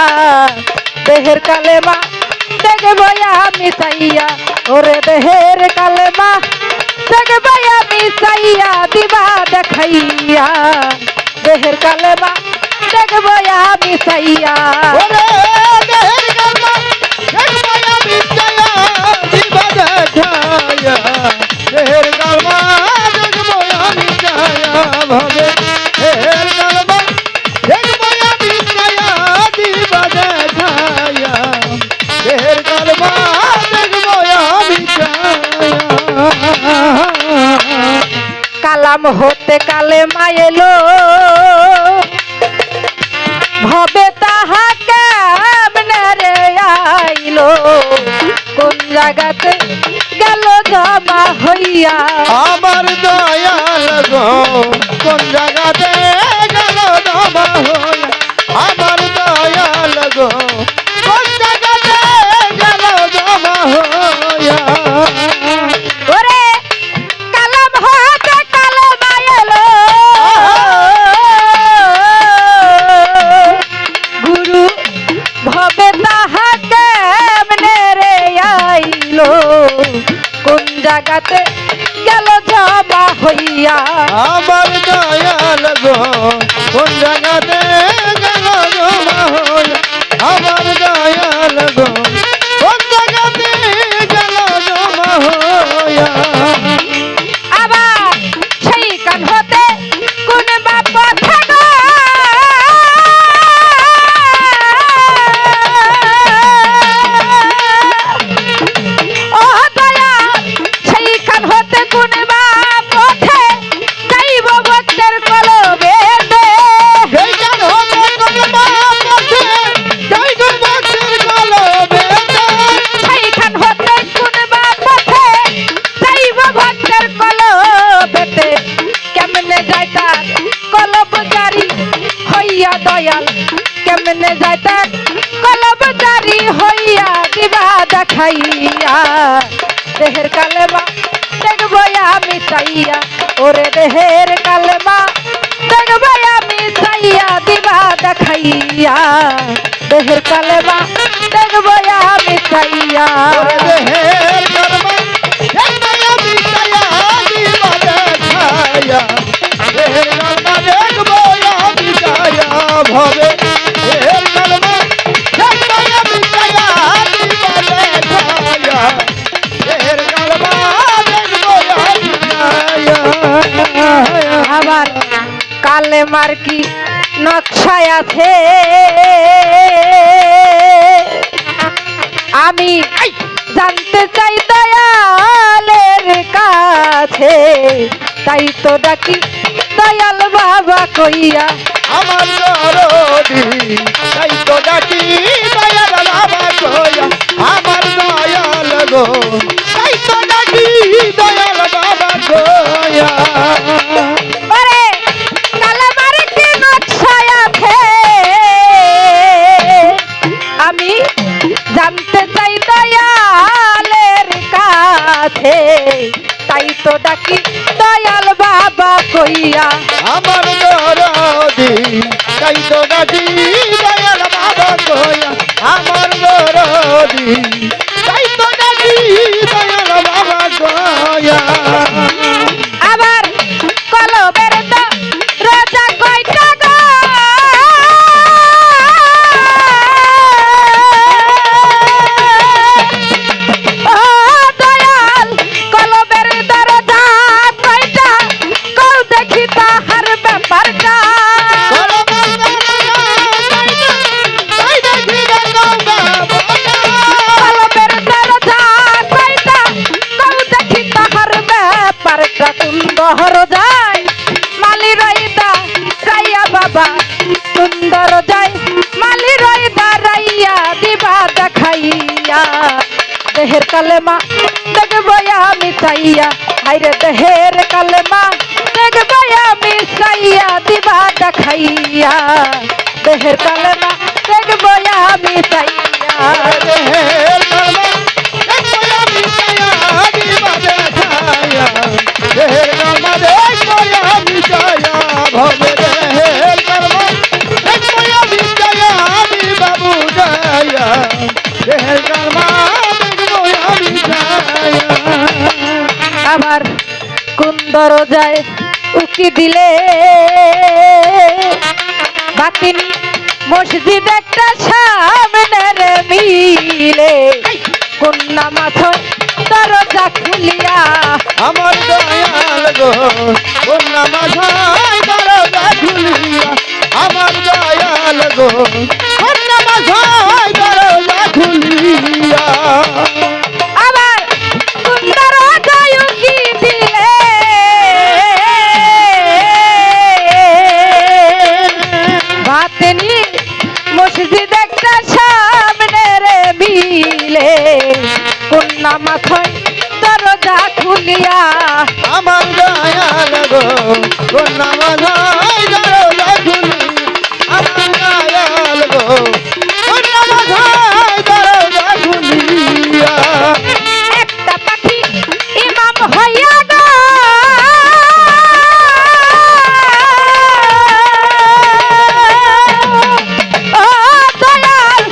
দেহের কালেমা দেখবো আমি চাইয়া, ওরে দেহের কালেমা দেখবো আমি চাইয়া দিবা দেখাইয়া, দেহের কালেমা দেখবো আমি চাইয়া। ওরে দেহের কালেমা দেখবো আমি চাইয়া দিবা দেখাইয়া, দেহের কালেমা দেখবো আমি চাইয়া ভাবে, দেহের কালেমা দেখবো আমি চাইয়া দিবা দেখাইয়া, দেহের কালেমা দেখবো আমি চাইয়া। কালাম হতে কালেমা এলো, ভবে তাহা কেমনে রে আইলো, কোন জায়গাতে গেল জমা হইয়া, আমার দয়াল গো কোন জায়গাতে গেল জমা হইয়া, আমার দয়াল গো কোন জায়গাতে গেল জমা হইয়া। ওরে কালাম হতে কালেমা এলো, গুরু ভবে তাহা কেমনে রে আইলো, কোন জায়গাতে গেল জমা হইয়া, আমার দয়াল গো কোন জায়গাতে গেল জমা হইয়া, আমার দয়াল গো কোন জায়গাতে গেল জমা হইয়া। আবার সেই কান হতে কোন বাপ থাকো, চাইয়া দেহের কালেমা দেখবো আমি চাইয়া ওরে দেহের কালেমা দেখবো আমি চাইয়া দিবা দেখাইয়া দেহের কালেমা দেখবো আমি চাইয়া ওরে দেহের কর্ম একবারে মিটাইয়া দিবা দেখাইয়া দেহের কর্ম দেখবো আমি চাইয়া ভবে দেহের কর্ম একবারে মিটাইয়া দিবা দেখাইয়া দেহের কর্ম দেখবো আমি চাইয়া আবার কালেমার কি নকশায় আছে আমি জানতে চাই দয়ালের কাছে তাই তো ডাকি দয়াল বাবা কইয়া আমার দরদি তাই তো ডাকি দয়াল বাবা কইয়া আমার দয়াল গো তাই তো ডাকি দয়াল বাবা কইয়া ওরে কালেমার কি নকশায় আছে আমি জানতে চাই দয়ালের কাছে তাই তো ডাকি দয়াল বাবা কইয়া আমার দরদি তাই তো ডাকি দয়াল বাবা কইয়া আমার দরদি তাই তো ডাকি দয়াল বাবা কইয়া আবার কলবের তো রাজা কয়টা গো ও দয়াল কলবের দরজা কয়টা কও দেখি তাহার ব্যাপারটা কলবের দরজা কয়টা কও দেখি তাহার ব্যাপারটা সুন্দর যায় মালি রইদা রাইয়া বাবা সুন্দর যায় মালি রইদা রাইয়া দিবা দেখাইয়া দেহের কালেমা দেখবো আমি চাইয়া হাইরে দেহের কালেমা দেখবো আমি চাইয়া দিবা দেখাইয়া দেহের কালেমা দেখবো আমি চাইয়া দেহের কর্ম একবারে মিটাইয়া দিবা দেখাইয়া দেহের কর্ম দেখবো আমি চাইয়া ভবে দেহের কর্ম একবারে মিটাইয়া দিবা বুঝাইয়া দেহের কর্ম দেখবো আমি চাইয়া আবার কুন্দর যায় উকি দিলে বাতিনি মসজিদ একটা সামনের মিলে কন্যা মাথয় দরজা খুলিয়া আমার দয়াল গো কন্যা মাঝাই দরজা খুলিয়া আমার দয়াল গো কন্যা মাঝাই দরজা খুলিয়া আবার কুন্দর যায় উকি দিলে বাতিনি মসজিদ একটা সামনের মিলে কন্যা মাথয় দরজা খুলিয়া আমার দয়াল গো কন্যা মাঝাই দরজা খুলিয়া আমার দয়াল গো কন্যা মাঝাই দরজা খুলিয়া একটা পাখি ইমাম হইয়া গো ও দয়াল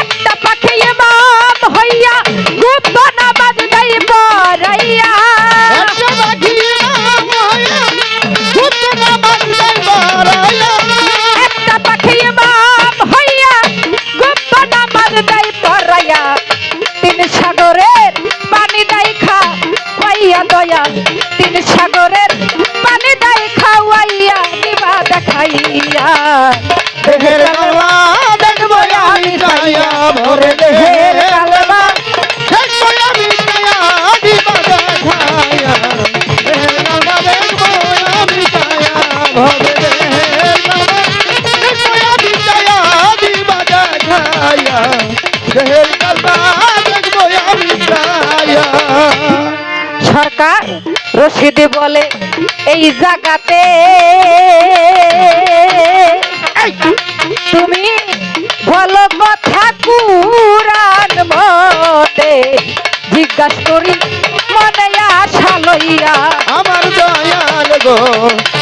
একটা পাখি ইমাম হইয়া গুপ্ত নামাজ যাই পড়াইয়া একটা বাকি গুপ্ত নামাজ যাই পড়াইয়া একটা পাখি ইমাম হইয়া গুপ্ত নামাজ যাই পড়াইয়া তিন সাগরের পানি দেখা খাওয়াইয়া দয়াল তিন সাগরের পানি দেখা খাওয়াইয়া দিবা দেখাইয়া দেহের কালমা দেখবো আমি চাইয়া ভরে দেহের কালমা দেখবো আমি চাইয়া দিবা দেখাইয়া দেহের কালমা দেখবো আমি চাইয়া ভরে দেহের কালমা দেখবো আমি চাইয়া দিবা দেখাইয়া দেহের কালমা দেখবো আমি চাইয়া সরকার রশিদি বলে এই জায়গাতে তুমি বলো কথা কুরান মত মতে জিজ্ঞাস করি মনে আশা লইয়া আমার দয়াল গো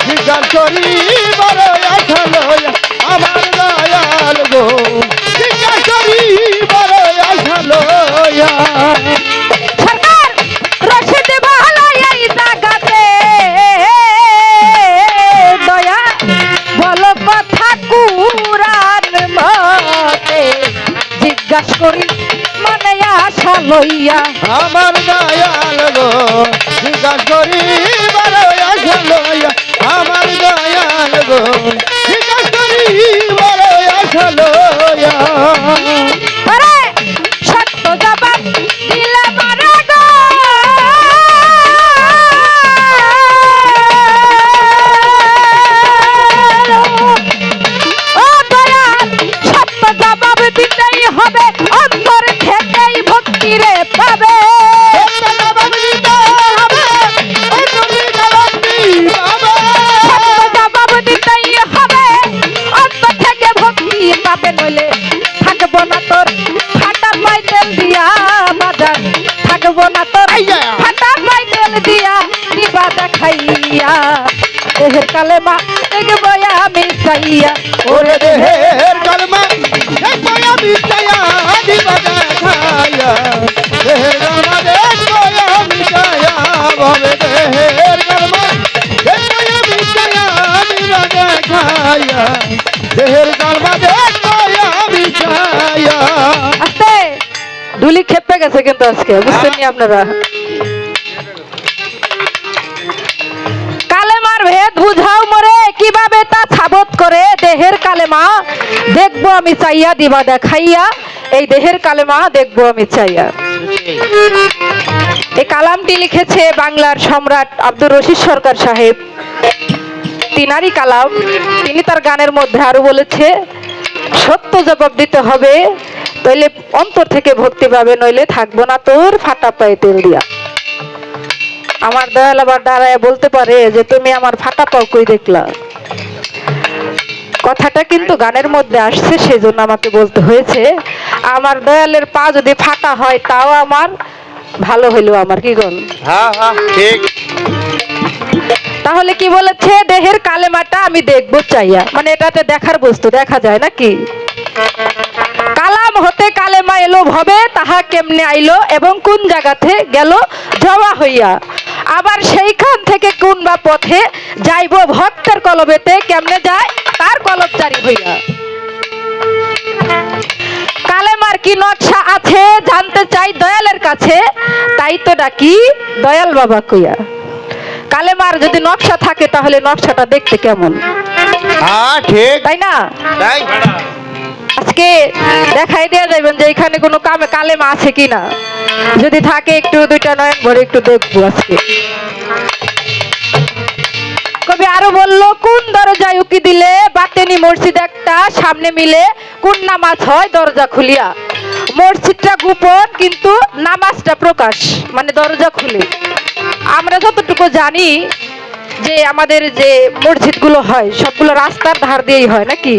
জিজ্ঞাস করি বড় আশা লইয়া আমার দয়াল গো জিজ্ঞাস করি বড় আশা লইয়া সরকার রশিদ ভালো এই জায়গাতে দয়া বলো কথা কুরান মতে জিজ্ঞাস করি মনে আশা লইয়া আমার দয়াল গো জিজ্ঞাস করি বড় আশা লইয়া আমার দয়াল গো জিজ্ঞাস করি বড় আশা লইয়া আরে সত্য জবাব দিলে মারা গো ও দয়াল সত্য জবাব দিতেই হবে অন্তর থেকেই ভক্তি রে পাবে সত্য জবাব দিতেই হবে অন্তর থেকে ভক্তি পাবে নইলে থাকবো না তোর ফাটা পাইতেল দিয়া বাজার থাকবো না তোর ফাটা পাইতেল দিয়া দিবা দেখাইয়া দেহের কালেমা দেখবো আমি চাইয়া ওরে দেহের কলমা দেখবো আমি চাইয়া দিবা দেখাইয়া দেহের কলমা দেখবো আমি চাইয়া ভবে দেহের কলমা দেখবো আমি চাইয়া দিবা দেখাইয়া দেহের কলমা দেখবো আমি চাইয়া আস্তে ধুলি খেপে গেছে কিন্তু আজকে বুঝছেন নি আপনারা কালেমার ভেদ বুঝাও মরে কিভাবে তা সাবত করে দেহের কালেমা দেখবো আমি চাইয়া দিবা দেখাইয়া এই দেহের কালেমা দেখবো আমি চাইয়া এই কালামটি লিখেছে বাংলার সম্রাট আব্দুর রশিদ সরকার সাহেব তিনারি কালাম তিনি তার গানের মধ্যে আরো বলেছে সত্য জবাব দিতে হবে তাইলে অন্তর থেকে ভক্তি পাবে নইলে থাকবো না তোর ফাটা পায়ে তেল দিয়া আমার দয়াল আবার দাঁড়ায় বলতে পারে যে তুমি আমার ফাটা পাও কই দেখলা কথাটা কিন্তু গানের মধ্যে আসছে সেজন্য আমাকে বলতে হয়েছে আমার দয়ালের পা যদি ফাটা হয় তাও আমার ভালো হইলো আমার কি গল হ্যাঁ হ্যাঁ ঠিক তাহলে কি বলেছে দেহের কালেমাটা আমি দেখবো চাইয়া মানে এটাতে দেখার বস্তু দেখা যায় নাকি কালাম হতে কালেমা এলো ভবে তাহা কেমনে আইলো এবং কোন জায়গাতে গেল জবা হইয়া আবার সেইখান থেকে কোন বা পথে যাইব ভক্তের কলবেতে কেমনে যায় তার কলব জারি হইয়া কালেমার কি নকশা আছে জানতে চাই দয়ালের কাছে তাই তো ডাকি দয়াল বাবা কইয়া কালেমার যদি নকশা থাকে তাহলে নকশাটা দেখতে কেমন হ্যাঁ ঠিক তাই না তাই আজকে দেখাই দেয়া যাবেন যে এখানে কোনো কালেমা আছে কিনা যদি থাকে একটু দুইটা নয়ন ভরে একটু দেখবো আজকে কবি আরো বলল কোন দরজায় উকি দিলে বাতেনি মসজিদ একটা সামনে মিলে কোন নামাজ হয় দরজা খুলিয়া মসজিদটা গোপন কিন্তু নামাজটা প্রকাশ মানে দরজা খুলে আমরা যতটুকু জানি যে আমাদের যে মসজিদগুলো হয় সবগুলো রাস্তার ধার দিয়েই হয় নাকি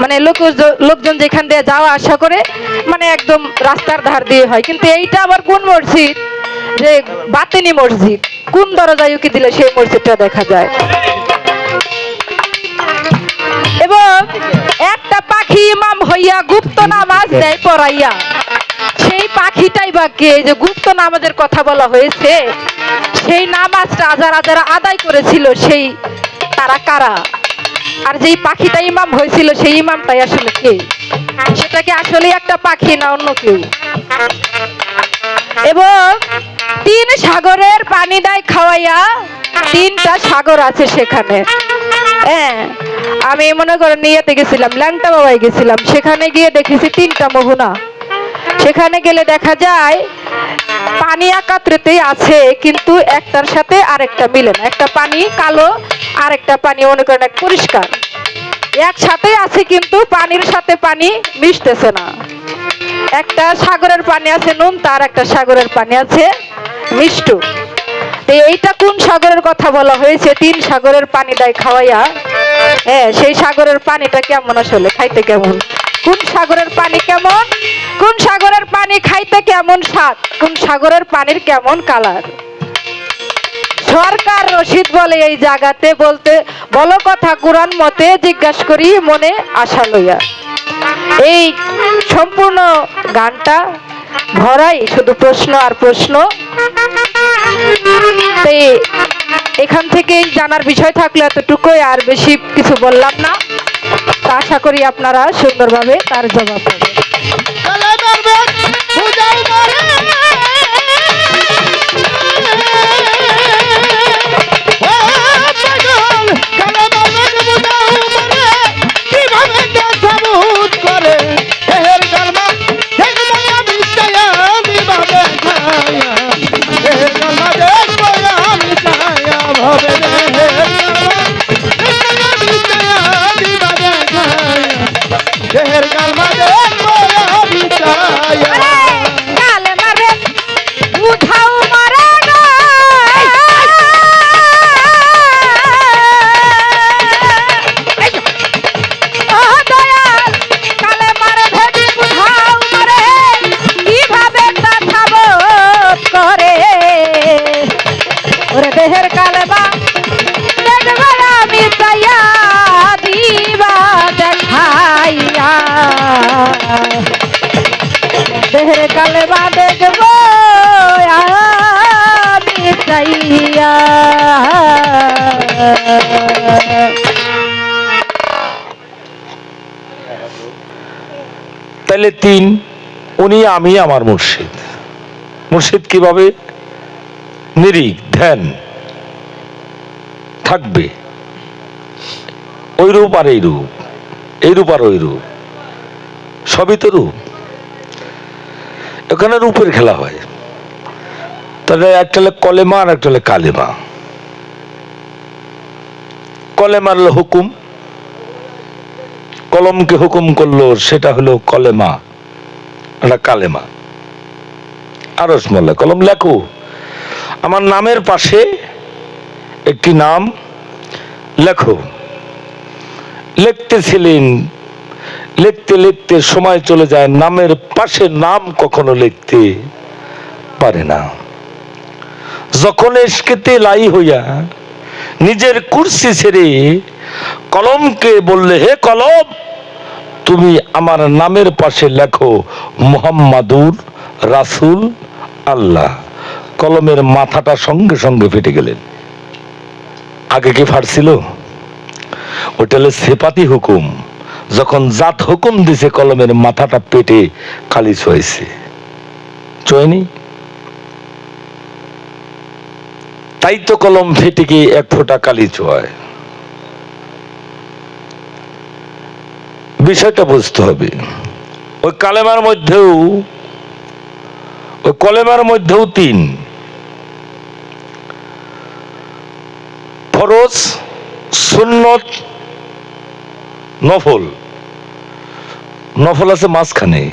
মানে লোকজন যেখান দিয়ে যাওয়া আসা করে মানে একদম রাস্তার ধার দিয়ে হয় কিন্তু এইটা আবার কোন মসজিদ যে বাতেনি মসজিদ কোন দরজায় উকি দিলে সেই মসজিদটা দেখা যায় এবং একটা পাখি ইমাম হইয়া গুপ্ত নামাজ দেয় পড়াইয়া সেই পাখিটাই বা কে যে গুপ্ত নামাজের কথা বলা হয়েছে সেই নামাজটা যারা যারা আদায় করেছিল সেই তারা কারা আর যেই পাখিটা ইমাম হয়েছিল সেই ইমামটাই আসলে কে সেটা কি আসলে একটা পাখি না অন্য কেউ এবং তিন সাগরের পানি দেয় খাওয়াইয়া তিনটা সাগর আছে সেখানে হ্যাঁ আমি মনে করেন নিয়েতে গেছিলাম ল্যাংটা বাবাই গেছিলাম সেখানে গিয়ে দেখেছি তিনটা মোহনা সেখানে গেলে দেখা যায় পানি একাত্রতেই আছে কিন্তু একটার সাথে আরেকটা মিলে না একটা পানি কালো আর একটা পানি মনে করেন এক পরিষ্কার একসাথে আছে কিন্তু পানির সাথে পানি মিশতেছে না একটা সাগরের পানি আছে নুন তার একটা সাগরের পানি আছে মিষ্টু তো এইটা কোন সাগরের কথা বলা হয়েছে তিন সাগরের পানি দেয় খাওয়াইয়া হ্যাঁ সেই সাগরের পানিটা কেমন আসলে খাইতে কেমন কোন সাগরের পানি কেমন, কোন সাগরের পানি খাইতে কেমন স্বাদ, কোন সাগরের পানির কেমন কালার। সরকার রশিদ বলে এই জায়গাতে বলতে বলো কথা কুরআন মতে জিজ্ঞাসা করি মনে আশা লইয়া। এই সম্পূর্ণ গানটা ভরাই শুধু প্রশ্ন আর প্রশ্ন। এখান থেকেই জানার বিষয় থাকলে এতটুকুই, আর বেশি কিছু বললাম না। তা আশা করি আপনারা সুন্দরভাবে তার জবাব পাবেন। দেহের কালেমা দেখবে আমি চাইয়া দিবা দেখাইয়া, দেহের কালেমা দেখব আমি চাইয়া। তাহলে তিন, উনি আমি আমার মুর্শিদ। মুর্শিদ কিভাবে? নিরিখ ধ্যান থাকবে, ওই রূপ আর এই রূপ, এই রূপ আর ওই রূপ, সবই তো রূপ। এখানে রূপের খেলা হয়। তাহলে একটা হলে কলেমা আর একটা হলে কালেমা। কলেমার হলো হুকুম, কলমকে হুকুম করলো সেটা হলো কলেমা, এটা কালেমা। আরস মোল্লা কলম লেখো, আমার নামের পাশে একটি নাম লেখো। লিখতেছিলেন, লিখতে লিখতে সময় চলে যায়, নামের পাশে নাম কখনো লিখতে পারে না। যখন এসকেতে লাই হইয়া নিজের কুরসি ছেড়ে কলমকে বললে, হে কলম তুমি আমার নামের পাশে লেখো মুহাম্মাদুর রাসূল আল্লাহ। কলমের মাথাটা সঙ্গে সঙ্গে ফেটে গেলেন। আগে কি ফাটছিল? ওটা হলো সেপাতি হুকুম। যখন জাত হুকুম দিছে কলমের মাথাটা পেটে খালিজ হয়েছে, চয়নি। তাই তো কলম ফেটে গিয়ে এক ফোঁটা কালিজ হয়। বিষয়টা বুঝতে হবে। ওই কালেমার মধ্যেও, ওই কলেমার মধ্যেও তিন, ফরজ, সুন্নত, নফল। নফল আছে মাঝখানে।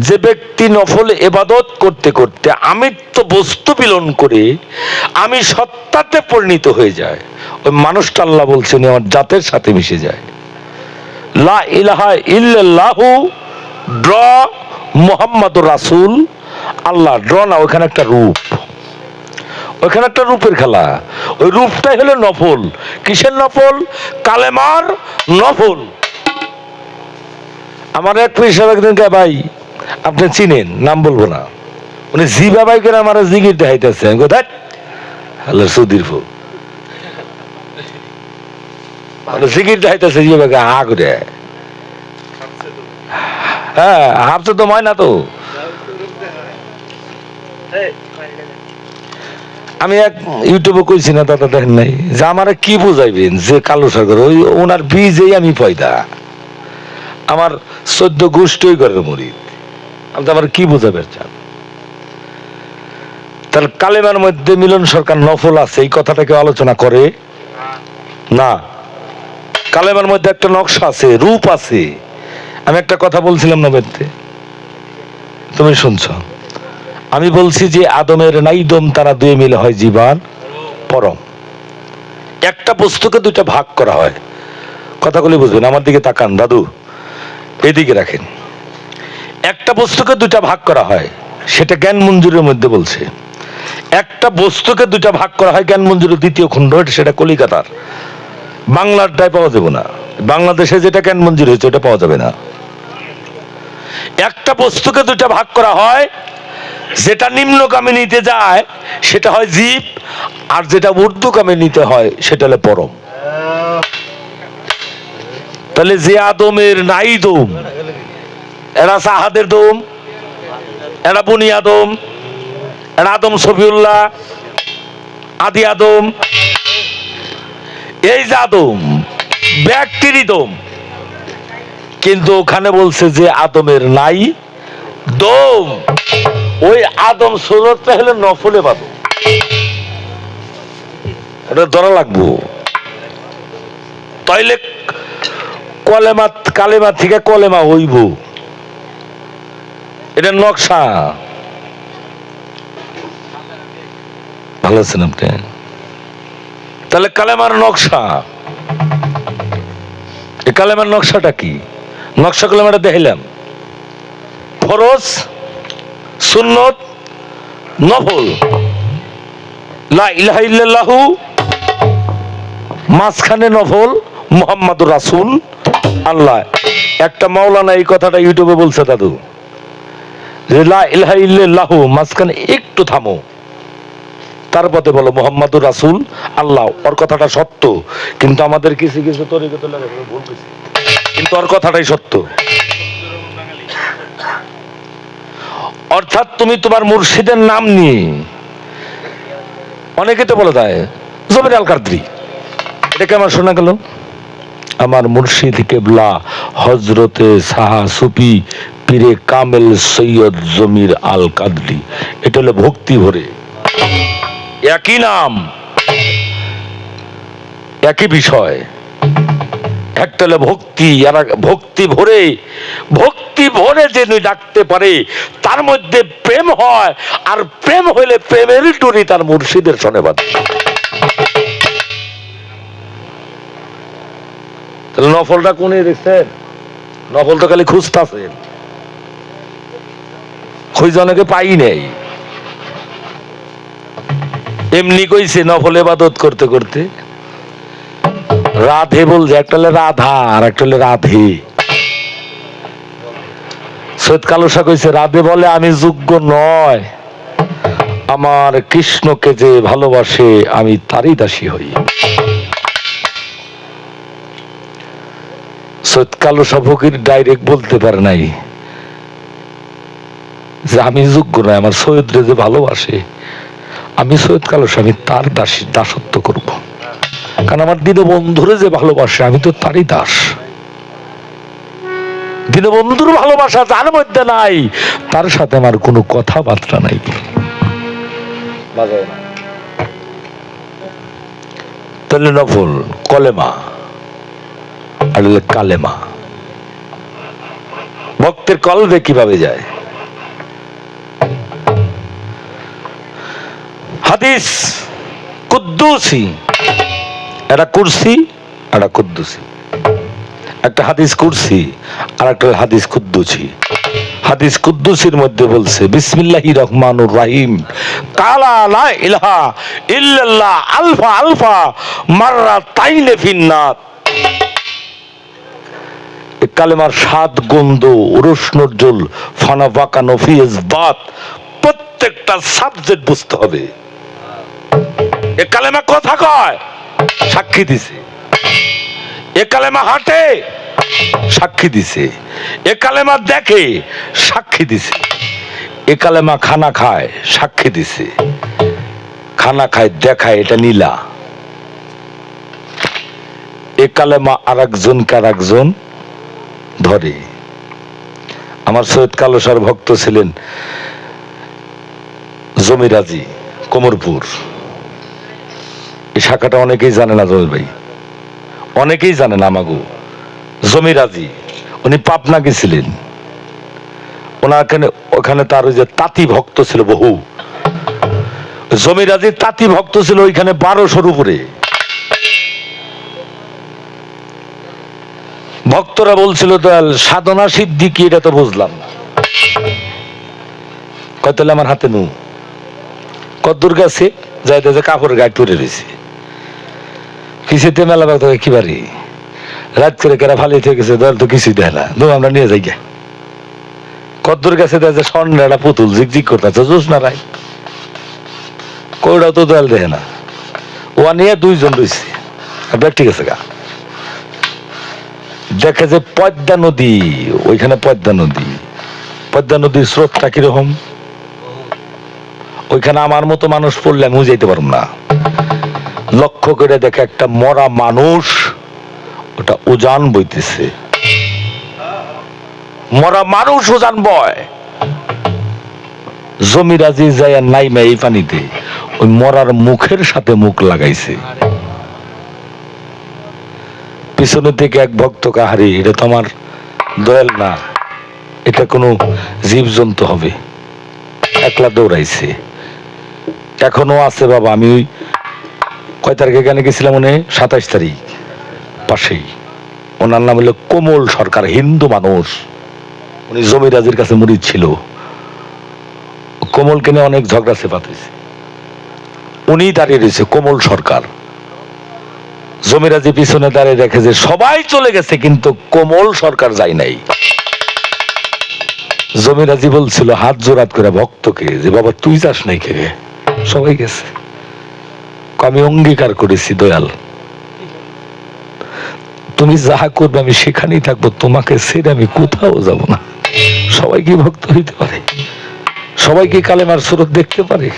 যে ব্যক্তি নফল ইবাদত করতে করতে আমিত্ব বস্তু মিলন করে আমি সত্তাতে পরিণত হয়ে যায়, ওই মানুষটা আল্লাহ বলছেন আমার জাতের সাথে মিশে যায়। লা ইলাহা ইল্লাল্লাহু ড্র মুহাম্মাদুর রাসূল আল্লাহ। ড্র না, ওখানে একটা রূপ, ওখানে একটা রূপের খেলা। ওই রূপটাই হলো নফল। কিসের নফল? কালেমার নফল। আমার এক পয়সা একদিন কে ভাই আপনি চিনেন, নাম বলবো না, উনি জি বাবাই করে আমার জিগির দেখাইতেছে। আমি কোথায় আল্লাহ সুদীর ফুল জিগির দেখাইতেছে জি বাবাকে হা করে। হ্যাঁ হারছে তো ময় না তো। আমি এক ইউটিউবে কইছি না, দাদা দেখেন নাই, যে আমার কি বুঝাইবেন যে কালো সাগর ওই ওনার বীজেই আমি পয়দা, আমার 14 গোষ্ঠী করে মরিদ, আপনি আমার কি বুঝাবেন চান? তাহলে কালেমার মধ্যে মিলন সরকার নফল আছে, এই কথাটাকে আলোচনা করে না। কালেমার মধ্যে একটা নকশা আছে, রূপ আছে। আমি একটা কথা বলছিলাম না বেদতে, তুমি শুনছ। আমি বলছি যে আদমের নাইদম তারা দুই মিলে হয় জীবান পরম। একটা বস্তুকে দুইটা ভাগ করা হয়। কথাগুলি বুঝবেন, আমার দিকে তাকান দাদু। এদিকে রাখেন। একটা বস্তুকে দুইটা ভাগ করা হয়, সেটা জ্ঞান মঞ্জুরের মধ্যে বলছে। একটা বস্তুকে দুইটা ভাগ করা হয় জ্ঞান মঞ্জুরের দ্বিতীয় খণ্ড, সেটা কলিকাতার, বাংলারটাই পাওয়া যাবে না। বাংলাদেশে যেটা জ্ঞান মঞ্জুর হয়েছে ওটা পাওয়া যাবে না। একটা বস্তুকে দুইটা ভাগ করা হয়, যেটা নিম্নগামী নিতে যায় সেটা হয় জীব, আর যেটা ঊর্ধ্বগামী নিতে হয় সেটা হলো পরম। তাহলে যে আদমের নাই দম, এরা সাহাদের দম, এরা বনি আদম, এরা আদম শফিউল্লাহ, আদি আদম। এই যে আদম ব্যক্তিরই দম, কিন্তু ওখানে বলছে যে আদমের নাই দম। ওই আদম সুরতটা হলো নফলে বাদম, এটা ধরা লাগবো। তাইলে কলেমা কালেমা থেকে কলেমা হইব, এটা নকশা। ভালো আছেন আপনি? তাহলে কালেমার নকশা, এই কালেমার নকশাটা কি? নকশা কালেমাটা দেখাইলাম, ফরজ, সুন্নত, নফল, লা ইলাহা ইল্লাল্লাহু, মাঝখানে নফল, মুহাম্মাদুর রাসূল আল্লাহ। একটা মাওলানা এই কথাটা ইউটিউবে বলছে দাদু, যে লা ইলাহা ইল্লাল্লাহু মাঝখানে একটু থামো, তারপরে বলো মুহাম্মাদুর রাসূল আল্লাহ। ওর কথাটা সত্য, কিন্তু আমাদের কিছু কিছু তরিকত লাগে ভুল কইছে, কিন্তু ওর কথাটাই সত্য। অর্থাৎ তুমি তোমার মুর্শিদের নাম নিয়ে, অনেকে তো বলে দেয় জমির আল কাদরি, এটা কেমন শোনা গেল? আমার মুর্শিদ কেবলা হজরতে সাহা সুফি পীরে কামেল সৈয়দ জমির আল কাদরি, এটা হলো ভক্তি ভরে। একই নাম, একই বিষয়, একটা হলো ভক্তি, আর ভক্তি ভরে, ভক্তি ভরে যে ডাকতে পারে তার মধ্যে প্রেম হয়, আর প্রেম হইলে প্রেমের ডুরি তার মুর্শিদের শোনে বাঁধে। তাহলে নফলটা কোনে দেখছেন? নফল তো খালি খুঁজতেছেন, খুঁজে অনেকে পাই নেই। এমনি কইছে নফল ইবাদত করতে করতে রাধে বলছে, একটা হলে রাধা আর একটা হলে রাধে। সৈয়দ কালুসা কইছে রাধে বলে আমি যোগ্য নয়, আমার কৃষ্ণকে যে ভালোবাসে আমি তারই দাসী হই। সৈয়দ কালুসা ফকির ডাইরেক্ট বলতে পারে নাই যে আমি যোগ্য নয়, আমার সৈয়দরে যে ভালোবাসে, আমি সৈয়দ কালুসা আমি তার দাসত্ব করব, কারণ আমার দীনবন্ধুরে যে ভালোবাসে আমি তো তারই দাস। দীনবন্ধুর ভালোবাসা যার মধ্যে নাই, তার সাথে আমার কোনো কথাবার্তা নাই। তাহলে নফল কলেমা আর কালেমা। ভক্তের কলবে কিভাবে যায়? হাদিস কুদ্দুসি, একটা কুরসি একটা কুদ্দুসি, একটা হাদিস কুরসি আর একটা হাদিস কুদ্দুসি। হাদিস কুদ্দুসির মধ্যে বলছে বিসমিল্লাহির রহমানুর রহিম কালা লা ইলাহা ইল্লাল্লাহ আলফা আলফা মাররাতাইনে ফিন্নার। এই কালেমার সাত গন্ধ রোশনুজ্জল ফানা বাকা নফিজ বাত, প্রত্যেকটা সাবজেক্ট বুঝতে হবে। এ কালেমা কথা কয়, সাক্ষী দিছে। এ কালেমা হাঁটে, সাক্ষী দিছে। এ কালেমা দেখে, সাক্ষী দিছে। এ কালেমা খানা খায়, সাক্ষী দিছে। খানা খায়, দেখায়, এটা নীলা। এ কালেমা আর একজনকে আর একজন ধরে। আমার সৈয়দ কালুসার ভক্ত ছিলেন জমিরাজি, কোমরপুর। এই শাখাটা অনেকেই জানে না জমির ভাই, অনেকেই জানে না। আমাগো জমিরাজি, উনি পাবনা গেছিলেন। ওখানে তার ওই যে তাঁতি ভক্ত ছিল বহু। জমিরাজি তাঁতি ভক্ত ছিল ওইখানে 1200-র উপরে। ভক্তরা বলছিল দয়াল সাধনা সিদ্ধি কি, এটা তো বুঝলাম না। কতলে আমার হাতে নু কদ্দুর গাছে যাইতে যে কাপড়ের গায়ে পরে রয়েছে, কিসেতে মেলা বাগ কি বাড়ি রাত করে কেরা ফালিয়ে থেকে গেছে, দয়াল তো কিছুই দেয় না, দু আমরা নিয়ে যাই গে। কদ্দুর গাছে দেয় যে স্বর্ণের পুতুল ঝিকঝিক করতেছে, জোস না রাই কৌড়াও তো দয়াল দেয় না। ও নিয়ে দুইজন রয়েছে, ঠিক আছে গা। দেখে যে পদ্মা নদী, ওইখানে পদ্মা নদীর স্রোতটা কিরকম, ওইখানে আমার মতো মানুষ পড়লে আমি যেতে পারব না। লক্ষ্য করে দেখে একটা মরা মানুষ, ওটা উজান বইতেছে, মরা মানুষ উজান বয়। জমিরাজি যায় নাইমা এই পানিতে ওই মরার মুখের সাথে মুখ লাগাইছে। পিছনে থেকে এক ভক্ত কাহারি, এটা তো আমার দয়াল না, এটা কোনো জীবজন্তু হবে, একলা দৌড়াইছে। এখনো আছে বাবা। আমি কয় তারিখে গানে গেছিলাম, মনে 27 তারিখ, পাশেই। ওনার নাম হলো কোমল সরকার, হিন্দু মানুষ, উনি জমিরাজির কাছে মুরিদ ছিল। কোমলকে নিয়ে অনেক ঝগড়া চেপাতেছে, উনি দাঁড়িয়ে রয়েছে কোমল সরকার। জমিরাজি পিছনে দাঁড়িয়ে দেখে যে সবাই চলে গেছে কিন্তু কোমল সরকার যায় নাই। জমিরাজি বলছিল হাত জোড়াত করে ভক্তকে যে বাবা তুই যাস নাই কে, সবাই গেছে। আমি অঙ্গীকার করেছি দয়াল, তুমি যা করবে আমি সেখানেই থাকবো, তোমাকে ছেড়ে আমি কোথাও যাব না। সবাই কি ভক্ত হইতে পারে? সবাই কি কালেমার সুরত দেখতে পারে?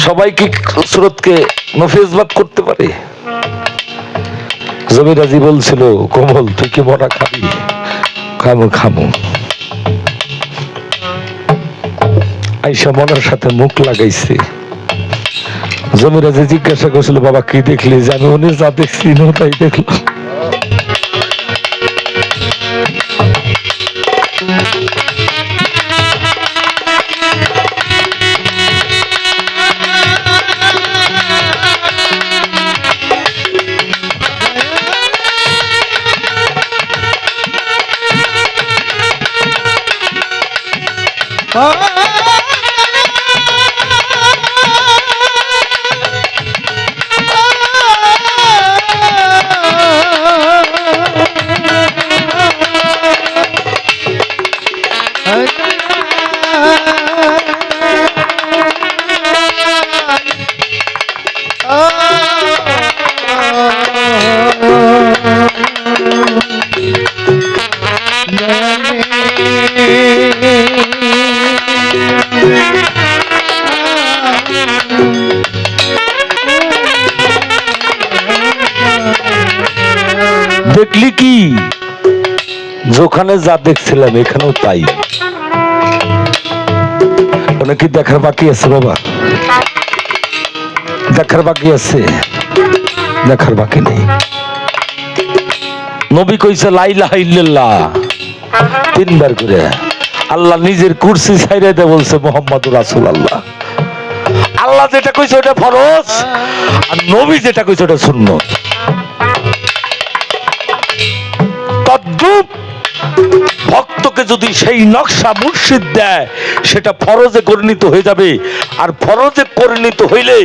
সবাই কি সুরতকে নফিজবাদ করতে পারে? জমিরাজি বলছিল কোমল তুই কি মরা খাবি? খামু। আইসা মনের সাথে মুখ লাগাইছে। জমিরাজি জিজ্ঞাসা করছিল বাবা কি দেখলি? যে আমি উনি যা দেখছি তাই দেখলাম। দেখলি কি? যেখানে যা দেখছিলাম এখানেও তাই। অনেক দেখার বাকি আছে বাবা, দেখার বাকি আছে, দেখার বাকি নেই। নবী কইছে লা ইলাহা ইল্লাল্লাহ 3 বার করে। আল্লাহ নিজের কুরসি ছাইড়া দিয়ে বলছে মুহাম্মাদুর রাসূলুল্লাহ। আল্লাহ যেটা কইছে ওটা ফরজ, আর নবী যেটা কইছে ওটা সুন্নাত। তদ্রূপ ভক্তকে যদি সেই নকশা মুর্শিদ দেয় সেটা ফরজে পরিণত হয়ে যাবে, আর ফরজে পরিণত হইলে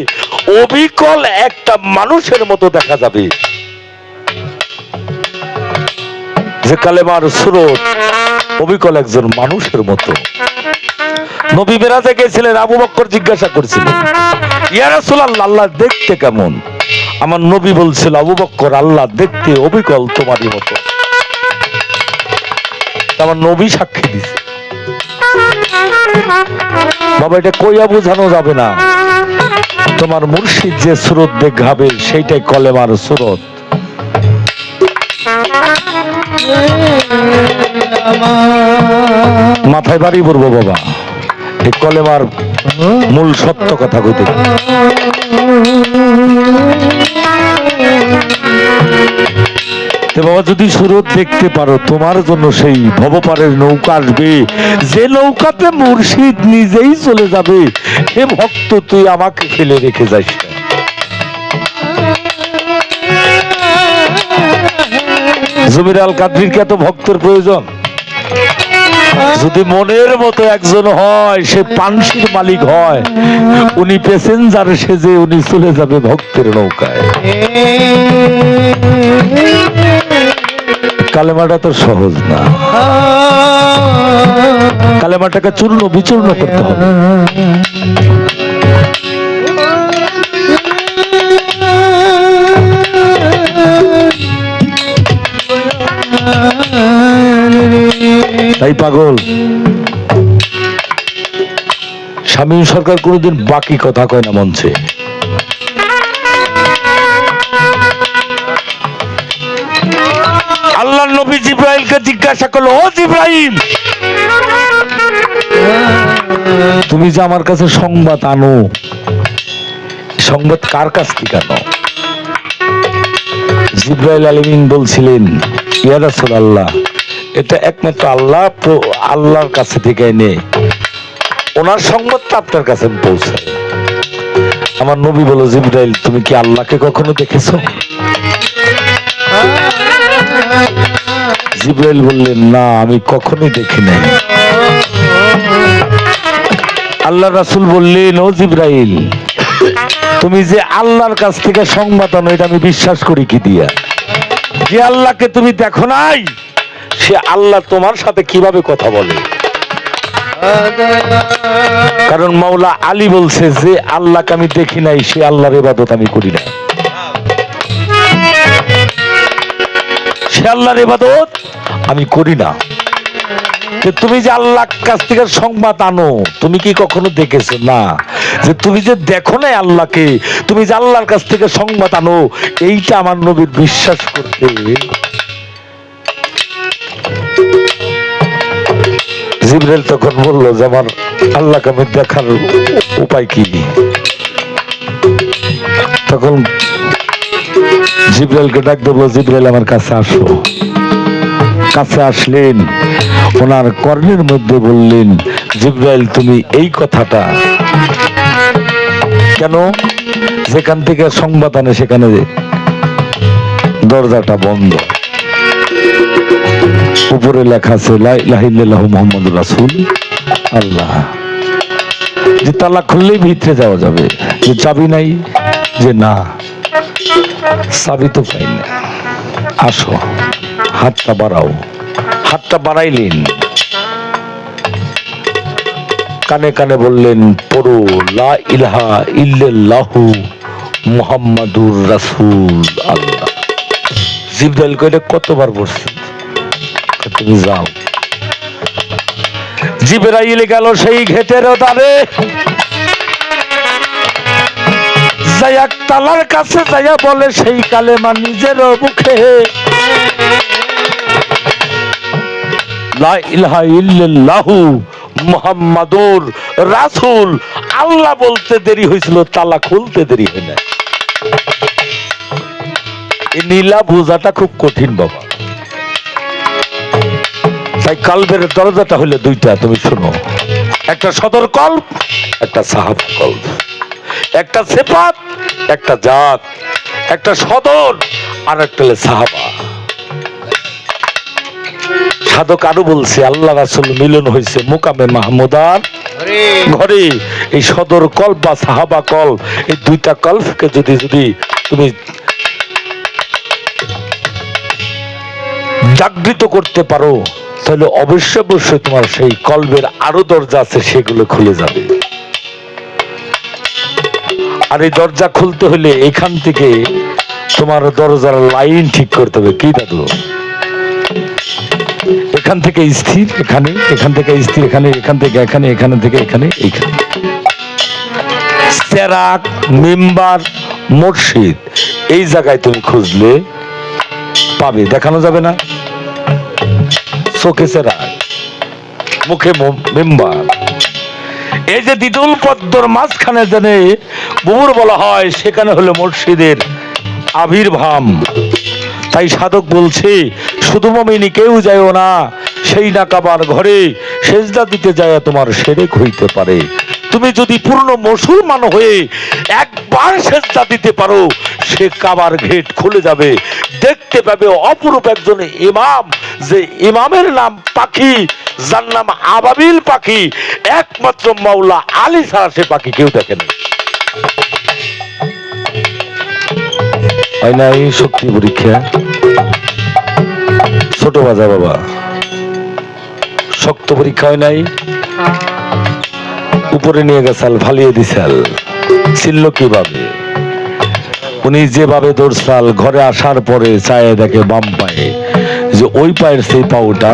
অবিকল একটা মানুষের মতো দেখা যাবে। যে কালেমার সুরত অবিকল একজন মানুষের মতো। নবী মেরাজে গেছিলেন, আবু বকর জিজ্ঞাসা করছিলেন ইয়া রাসূলুল্লাহ আল্লাহ দেখতে কেমন? আমার নবী বলছিল আবু বকর আল্লাহ দেখতে অবিকল তোমারই মতো। আমার নবী সাক্ষী দিছে। বাবা এটা কইয়া বোঝানো যাবে না, তোমার মুর্শিদ যে সুরত দেখাবে সেইটাই কলেমার সুরত। মাথায় বাড়ি পড়বো বাবা, এই কলেমার মূল সত্য কথা কইতে। বাবা যদি সুরত দেখতে পারো তোমার জন্য সেই ভবপারের নৌকা আসবে, যে নৌকাতে মুর্শিদ নিজেই চলে যাবে। হে ভক্ত তুই আমাকে ফেলে রেখে যাস না। জমির আল কাদরির কি এত ভক্তের প্রয়োজন? যদি মনের মতো একজন হয়, সে পানসির মালিক হয়, উনি প্যাসেঞ্জার সেজে উনি চলে যাবে ভক্তের নৌকায়। কালেমাটা তো সহজ না, কালেমাটাকে চূর্ণ বিচূর্ণ করতে হবে। তাই পাগল শামীম সরকার কোনোদিন বাকি কথা কয় না মঞ্চে। আল্লাহর নবী জিব্রাইলকে জিজ্ঞাসা করলো, ও জিব্রাইল, তুমি যে আমার কাছে সংবাদ আনো, সংবাদ কার কাছ থেকে আনো? জিব্রাইল আলামিন বলছিলেন, ইয়া রাসূলুল্লাহ, এটা একমাত্র আল্লাহর কাছে থেকে এনে ওনার সংবাদটা আপনার কাছে পৌঁছায়। আমার নবী বলো, জিব্রাইল, তুমি কি আল্লাহকে কখনো দেখেছো? জিব্রাইল বললেন, না, আমি কখনোই দেখি নাই। আল্লাহ রাসূল বললেন, ও জিব্রাইল, তুমি যে আল্লাহর কাছ থেকে সংবাদ আনো, এটা আমি বিশ্বাস করি কি দিয়া? যে আল্লাহকে তুমি দেখো নাই, সে আল্লাহ তোমার সাথে কিভাবে কথা বলে? কারণ মাওলা আলী বলছে, যে আল্লাহকে আমি দেখি নাই, সে আল্লাহর ইবাদত আমি করি না। সে আল্লাহর ইবাদত আমি করি না। তুমি যে আল্লাহর কাছ থেকে সংবাদ আনো, তুমি কি কখনো দেখেছো? না। যে তুমি যে দেখো না আল্লাহকে, তুমি যে আল্লাহর কাছ থেকে সংবাদ আনো, এইটা আমার নবীর বিশ্বাস করতে জিবরাইল তখন বললো যে আমার আল্লাহকে আমি দেখার উপায় কি? তখন জিবরাইলকে ডাক দেবো, জিবরাইল আমার কাছে আসো। কাছে আসলেন, ওনার কর্ণের মধ্যে বললেন, জিবরাইল, তুমি এই কথাটা কেন? যেখান থেকে সংবাদ আনে সেখানে দরজাটা বন্ধ, উপরে লেখা আছে লা ইলাহা ইল্লাল্লাহু মুহাম্মাদুর রাসূলুল্লাহ। যে তালা খুললেই ভিতরে যাওয়া যাবে, যে চাবি নাই, যে না চাবি তো পাই না, আসো, হাতটা বাড়াও। হাতটা বাড়াইলেন, কানে কানে বললেন, পড়ো লা ইলাহা ইল্লাল্লাহু মুহাম্মাদুর রাসূলুল্লাহ। জিবরাইল কইলে, কতবার পড়ছি? তুমি যাও। জিবরাইল গেল সেই ঘেটের দ্বারে, যাইয়া তালার কাছে যাইয়া বলে সেই কালেমা নিজের মুখে, লা ইলাহা ইল্লাল্লাহু মুহাম্মাদুর রাসূল। আল্লাহ বলতে দেরি হয়েছিল, তালা খুলতে দেরি হয় না। এই নীলা বোঝাটা খুব কঠিন বাবা। তাই কলবের দরজাটা হইলে দুইটা, তুমি শোনো, একটা সদর কল্ব, একটা সাহাব কল্ব, একটা সিফাত, একটা জাত, একটা সদর আর একটা হলো সাহাবা। সাধক আরো বলছে, আল্লাহ রাসূল মিলন হয়েছে মুকামে মাহমুদার ঘরে। এই সদর কল্ব বা সাহাবা কল্ব, এই দুইটা কল্বকে যদি তুমি জাগৃত করতে পারো, তাহলে অবশ্যই তোমার সেই কল্বের আরো দরজা আছে, সেগুলো খুলে যাবে। আর এই দরজা খুলতে হলে এখান থেকে তোমার দরজার লাইন ঠিক করতে হবে। কি দাদু? এখান থেকে স্থির এখানে, এখান থেকে স্থির এখানে, এখান থেকে এখানে, এখান থেকে এখানে, এইখানে। সেরাক, মিম্বার, মসজিদ, এই জায়গায় তুমি খুঁজলে পাবে। দেখানো যাবে না? চোখে সেরাক, মুখে মিম্বার। এই যে দ্বিদুল পদ্মর মাঝখানে জেনে বুবুর বলা হয়, সেখানে হলো মসজিদের আবির্ভাব। তাই সাধক বলছে, শুধু মুমিনি কেউ যায়ও না সেই না কাবার ঘরে, সেজদা দিতে যায় তোমার শিরক হইতে পারে। তুমি যদি পূর্ণ মুসলমান হয়ে একবার একবার সেজদা দিতে পারো, সে কাবার গেট খুলে যাবে, দেখতে পাবে অপরূপ একজন ইমাম, যে ইমামের নাম পাখি, যার নাম আবাবিল পাখি। একমাত্র মাওলা আলী ছাড়া সে পাখি কেউ দেখেনি। হয় না এই শক্তি পরীক্ষা? ছোট বাজা বাবা, শক্ত পরীক্ষা হয় নাই? উপরে নিয়ে গেছাল, ফালিয়ে দিছাল, ছিল কিভাবে? উনি যেভাবে দৌড়ছাল, ঘরে আসার পরে চায়ে দেখে বাম পায়ে, যে ওই পায়ের সেই পাউটা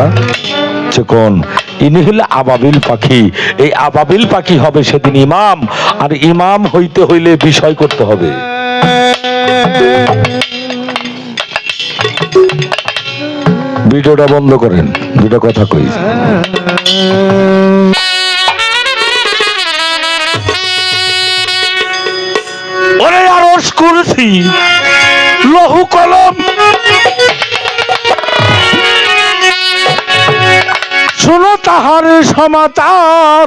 কোন, ইনি হলে আবাবিল পাখি। এই আবাবিল পাখি হবে সেদিন ইমাম, আর ইমাম হইতে হইলে বিষয় করতে হবে। ভিডিওটা বন্ধ করেন, দুটো কথা কই। ওরে আরশ কুরসি লৌহ কলম, শোনো তাহার সমাচার।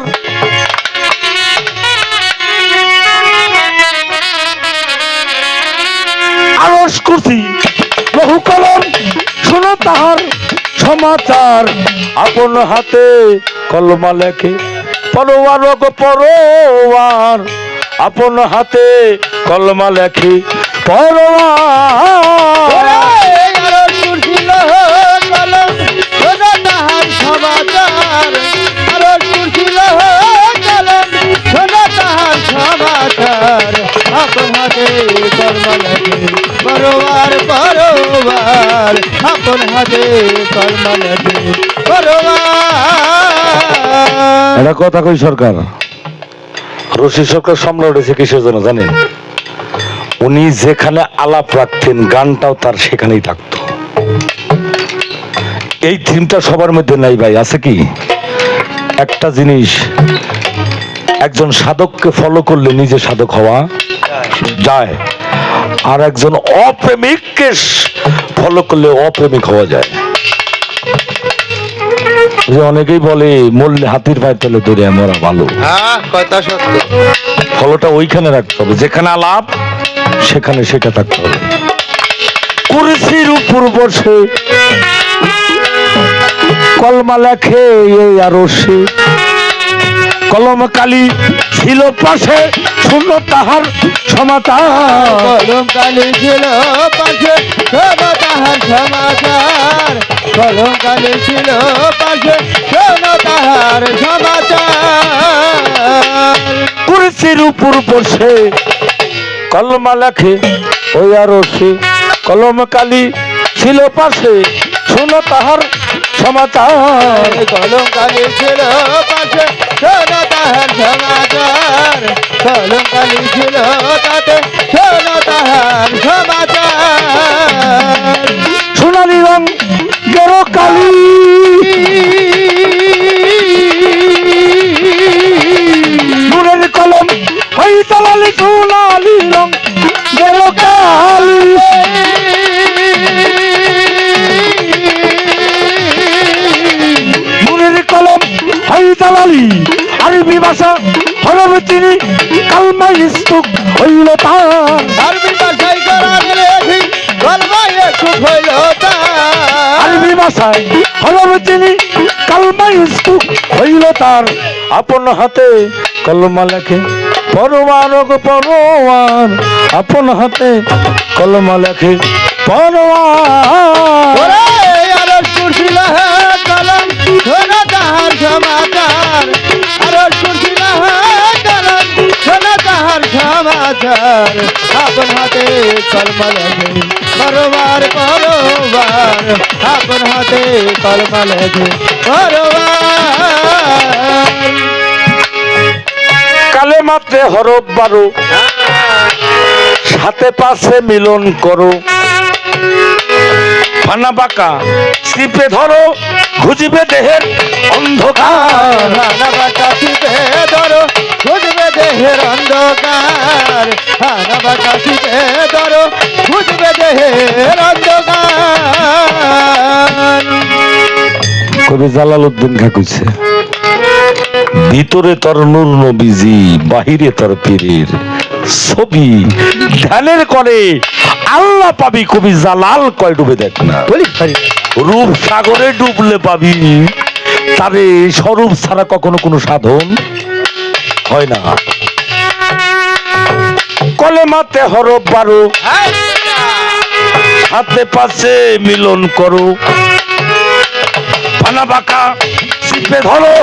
আরশ কুরসি লৌহ কলম, শোনো তাহার সমাচার। আপন হাতে কলমা লেখে পরোয়ার গো পরোয়ার, আপন হাতে কলমা লেখে পরোয়ার। আপন হাতে কলমা লেখে পরোয়ার পরোয়ার, আপন হাতে কলমা লেখে পরোয়ার। এটা কথা কই সরকার, রশি সরকার সামনে উঠেছে কিসের জন্য জানেন? উনি যেখানে আলাপ রাখতেন গানটাও তার সেখানেই থাকতো। এই থিমটা সবার মধ্যে নাই ভাই, আছে কি? একটা জিনিস, একজন সাধককে ফলো করলে নিজে সাধক হওয়া যায়, আর একজন অপ্রেমিককে ফলো করলে অপ্রেমিক হওয়া যায়। যে অনেকেই বলে মরলে হাতির পায়ের তলে দৌড়ে মরা ভালো। হ্যাঁ, কথা সত্য। ফলোটা ওইখানে রাখতে হবে, যেখানে আলাপ সেখানে সেটা থাকতে হবে। কুরসির উপর বসে কলমা লেখে এই আরশে, কলম কালি ছিল পাশে, শুনো তাহার সমাচার। কলম কালি ছিল পাশে, শোনো তাহার সমাচার। কলম কালি ছিল পাশে, শোনো তাহার সমাচার। কুরসির উপর বসে কলমা লেখে ওই আরশে, কলম কালি ছিল পাশে, শুনো তাহার সমাচার। কলম কালি ছিল পাশে, শোনো তাহার সমাচার। কলম কালি ছিল তাতে, শোনো তাহার সমাচার। সোনালি রং গেরো কালি, নূরের কলম ওই তালালি, সোনালি রং গেরো কালি। নূরের কলম ওই তালালি, আরবি ভাষা হরবে তিনি, কালমা ইস্তুক হইল তার। আরবি ভাষায় কোরআন লেখি, কলমায় একটু হইল তার। আরবি ভাষায় হরবে তিনি, কালমা ইস্তুক হইল তার। আপন হাতে কলমা লেখে পরোয়ার গো পরোয়ার, আপন হাতে কলমা লেখে পরোয়ার। ওরে আরশ কুরসি লহে কলম, শোনো তাহার সমাচার। আরশ কুরসি লহে কলম, শোনো তাহার সমাচার। আপন হাতে কলমা লেখে পরোয়ার পরোয়ার, আপন হাতে কলমা লেখে পরোয়ার। কালে মাত্রে হরফ 12, সাথে পাশে মিলন করো, ফানা বাঁকা চিপে ধরো, খুঁজবে দেহের অন্ধকার। হানা বাঁকা চিপে ধরো, খুঁজবে দেহের অন্ধকার। হানা বাঁকা চিপে ধরো, খুঁজবে দেহের অন্ধকার। কবি জালালউদ্দিন খা কইছে, ভিতরে তোর নূর নবীজি, বাহিরে তোর পীরের ছবি ধ্যানের করে আল্লাহ পাবি, কবি জালাল কয় ডুবে দেখ না। বলি ভাই রূপ সাগরে ডুবলে পাবি, তারে স্বরূপ ছাড়া কখনো কোনো সাধন হয় না। কলেমাতে হরফ 12, হাতে পাশে মিলন করো, পানা বাঁকা চিপে ধরো,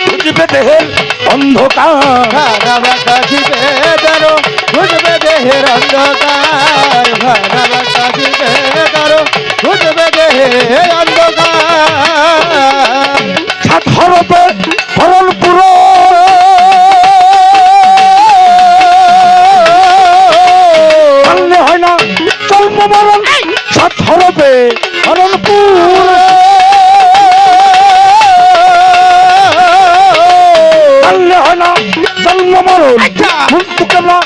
বুঝবে দেহের অন্ধকার। ভানা বাঁকা চিপে ধরো, বুঝবে দেহের অন্ধকার। ভানা বাঁকা চিপে ধরো, বুঝবে দেহের অন্ধকার। সাত হরফে হরণ পুরো, জানলে হয় না জন্ম মরণ। সাত হরফে হরণ পুরো, জানলে হয় না জন্ম মরণ। মুন্তু কেমন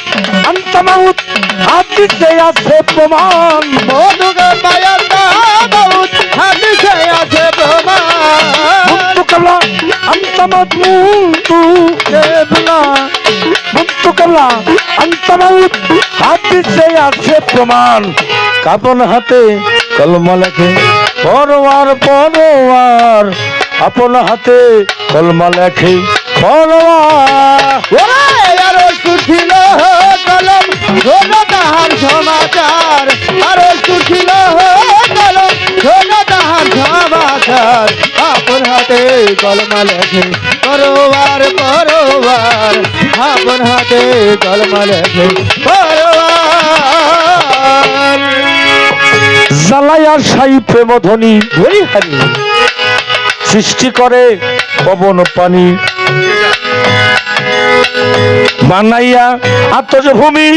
আন্তমাউত, হাদিসে আছে প্রমাণ। মধুকে মায়ার দাউদ, হাদিসে আছে প্রমাণ। মুন্তু কেমন আন্তমাউত, মুন্তু কেমন, মুন্তু কেমন আন্তমাউত, হাদিসে আছে প্রমাণ। কাপন হাতে কলমা লেখে পরোয়ার পরোয়ার, আপন হাতে কলমা লেখে পরোয়ার। ওরে আরো ছুটিল কলম, শোনো তাহার সমাচার। আরো ছুটিল কলম, শোনো তাহার সমাচার। আপন হাতে কলমা লেখে পরোয়ার পরোয়ার, আপন হাতে কলমা লেখে পরোয়ার। জ্বালায়ার সাই প্রেম ধ্বনি, ওই হারি সৃষ্টি করে পবন পানি, বানাইয়া আতজ ভূমি,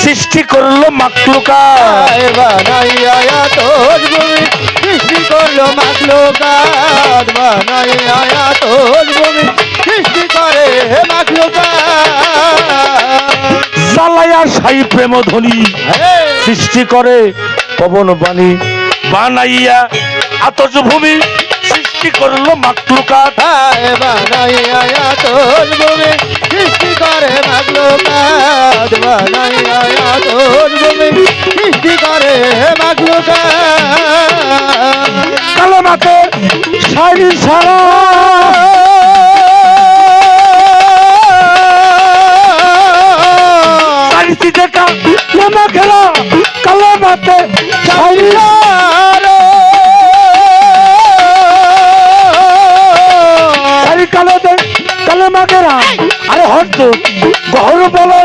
সৃষ্টি করলো মাকলুকাত। বানাইয়া তোর ভূমি, সৃষ্টি করলো মাখলুকাত। বানাইয়া তোর ভূমি, সৃষ্টি করে মাখলুকাত। জ্বালায়ার সাই প্রেম ধ্বনি, সৃষ্টি করে পবন বাণী, বানাইয়া আতজ ভূমি, সৃষ্টি করলো মাকলুকাত। বানাইয়া তোর ভূমি, সৃষ্টি করে মাখলুকাত। বানাইয়া তোর ভূমি, সৃষ্টি করে মাখলুকাত। কালেমাতে সারি সারা, সারিছি দেখা লেমা খেলা, কালেমাতে সারি সারি কালেতে কালেমা খেলা। আরে হট গহর বলে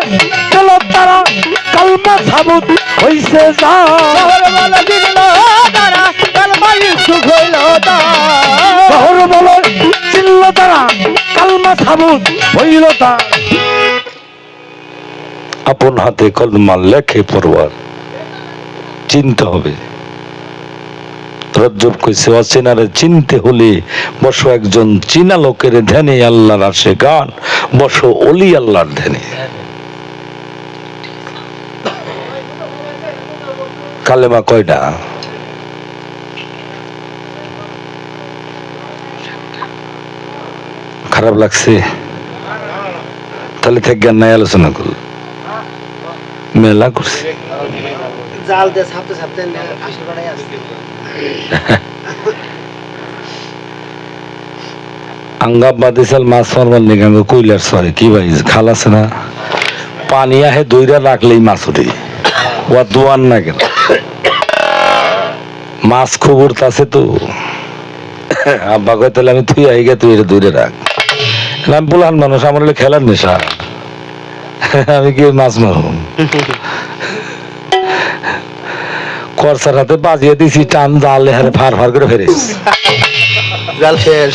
চল তারা, কালমা সাবুত হইছে যা। শহর বলে দিল তারা, কালমা ইউসুফ হইল তারা। শহর বলে চিনল তারা, কালমা সাবুত হইল তা। আপন হাতে কলমা লেখে পরোয়ার, চিনতে হবে। রজ্জব কইছে অচেনারে চিনতে হলে বসো একজন চীনা লোকের ধ্যানে, আল্লাহর আসে গান বসো অলি আল্লাহর ধ্যানে। কালেমা কয়টা? খারাপ লাগছে? তাহলে থেকে জ্ঞান নাই আলোচনা করল, মেলা করছে। জাল দিয়ে ছাপতে ছাপতে আসে বেড়াই আসছে। আঙ্গা বাদিসাল মাছ মারবার নিয়ে গাঙ্গ কইলার সরে কি ভাই খাল আছে না, পানি আহে দইরা রাখলেই মাছ উঠে। ও দোয়ান না কেন, মাছ খবর আছে তো। আব্বা কয় তাহলে আমি তুই আই গে, তুই এটা দইরে রাখ। আমি বললাম মানুষ, আমার হলে খেলার নেশা, আমি কি মাছ মারব? করসার হাতে বাজিয়ে দিছি, টান জালে হারে ফার ফার করে ফেরিস। জাল শেষ।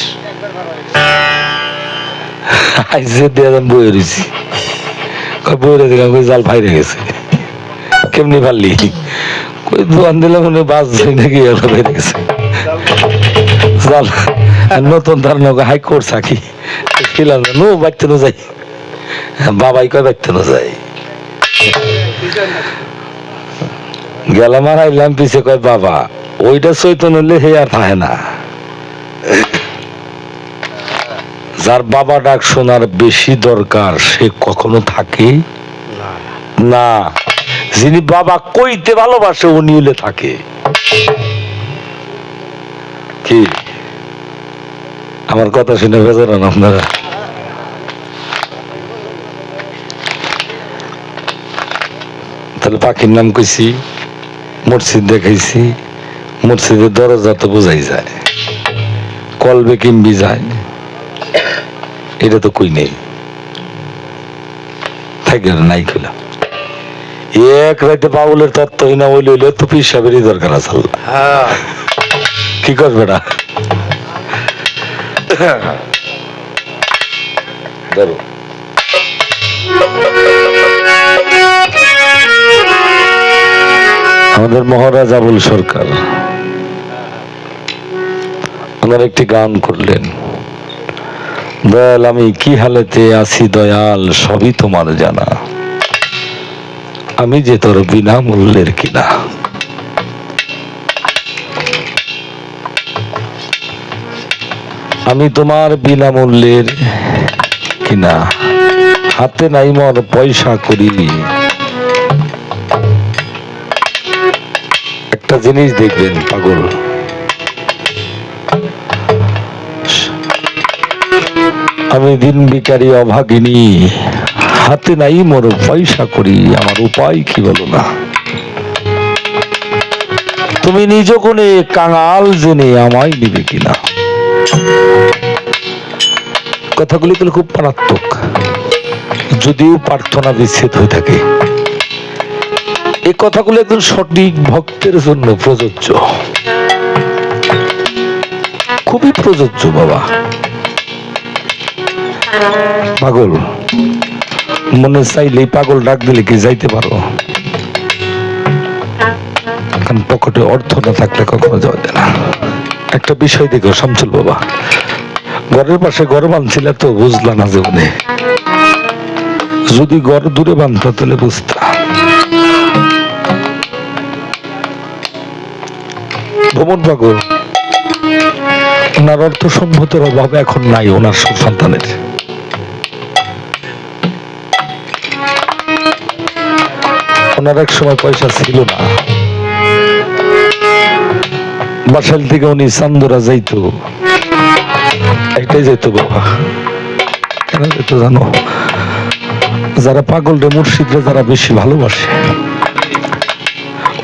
আইসে দিয়ে বয়ে রয়েছি, বয়ে রেখে জাল ফাইরে গেছে। কেমনি পারলি? কই দোয়ান দিলে মনে বাস নাকি বেড়ে গেছে জাল। নতুন তার নৌকা হাই করছা কি ছিলাম না, নো বাড়তে না যাই, বাবাই কয় বাড়তে না যাই। গেলাম আর আইলাম পিছে, কয় বাবা ওইটা চৈতন হলে হে আর থাকে না। যার বাবা ডাক শোনার বেশি দরকার সে কখনো থাকে না, যিনি বাবা কইতে ভালোবাসে উনি হলে থাকে। কি আমার কথা শুনে বেজারান আপনারা? তাহলে পাখির নাম কইছি, মসজিদ দেখাইছি, মসজিদের দরজা তো বোঝাই যায়, কলবে কিনবি যায়, এটা তো কই নেই, থাকে নাই খুলা। এক রাইতে বাউলের তত্ত্ব হইনা ওই লইলে তো পিসাবেরই দরকার আছে। কি করবে না ধরো আমাদের মহারাজ আবুল সরকার ওনার একটি গান করলেন, দয়াল আমি কি হালেতে আছি দয়াল সবই তোমার জানা, আমি যে তোর বিনা মূল্যের কিনা। আমি তোমার বিনামূল্যের কিনা, হাতে নাই মোর পয়সা করি। একটা জিনিস দেখবেন পাগল, আমি দিন ভিখারি অভাগিনী, হাতে নাই মোর পয়সা করি, আমার উপায় কি বলো না। তুমি নিজ গুণে কাঙাল জেনে আমায় নিবে কিনা। কথাগুলি তো খুব মারাত্মক, যদিও প্রার্থনা বিচ্ছেদ হয়ে থাকে। এই কথাগুলো একদম সঠিক ভক্তের জন্য প্রযোজ্য, খুবই প্রযোজ্য বাবা। পাগল মনে চাইলেই পাগল ডাক দিলে কি যাইতে পারো? কারণ পকেটে অর্থ না থাকলে কখনো যাওয়া যায় না। একটা বিষয় দেখো শামসুল বাবা, ঘরের পাশে ঘর বাঁধছিল তো বুঝলা না জীবনে, যদি ঘর দূরে বাঁধতো তাহলে বুঝতা। ভ্রমণ পাগল, ওনার অর্থ সম্পদের অভাব এখন নাই ওনার সন্তানের। ওনার এক সময় পয়সা ছিল না, বাসাল থেকে উনি চান্দুরা যাইতো, একটাই যেত বাবা। কেন যেত জানো? যারা পাগল রে মুর্শিদরা যারা বেশি ভালোবাসে,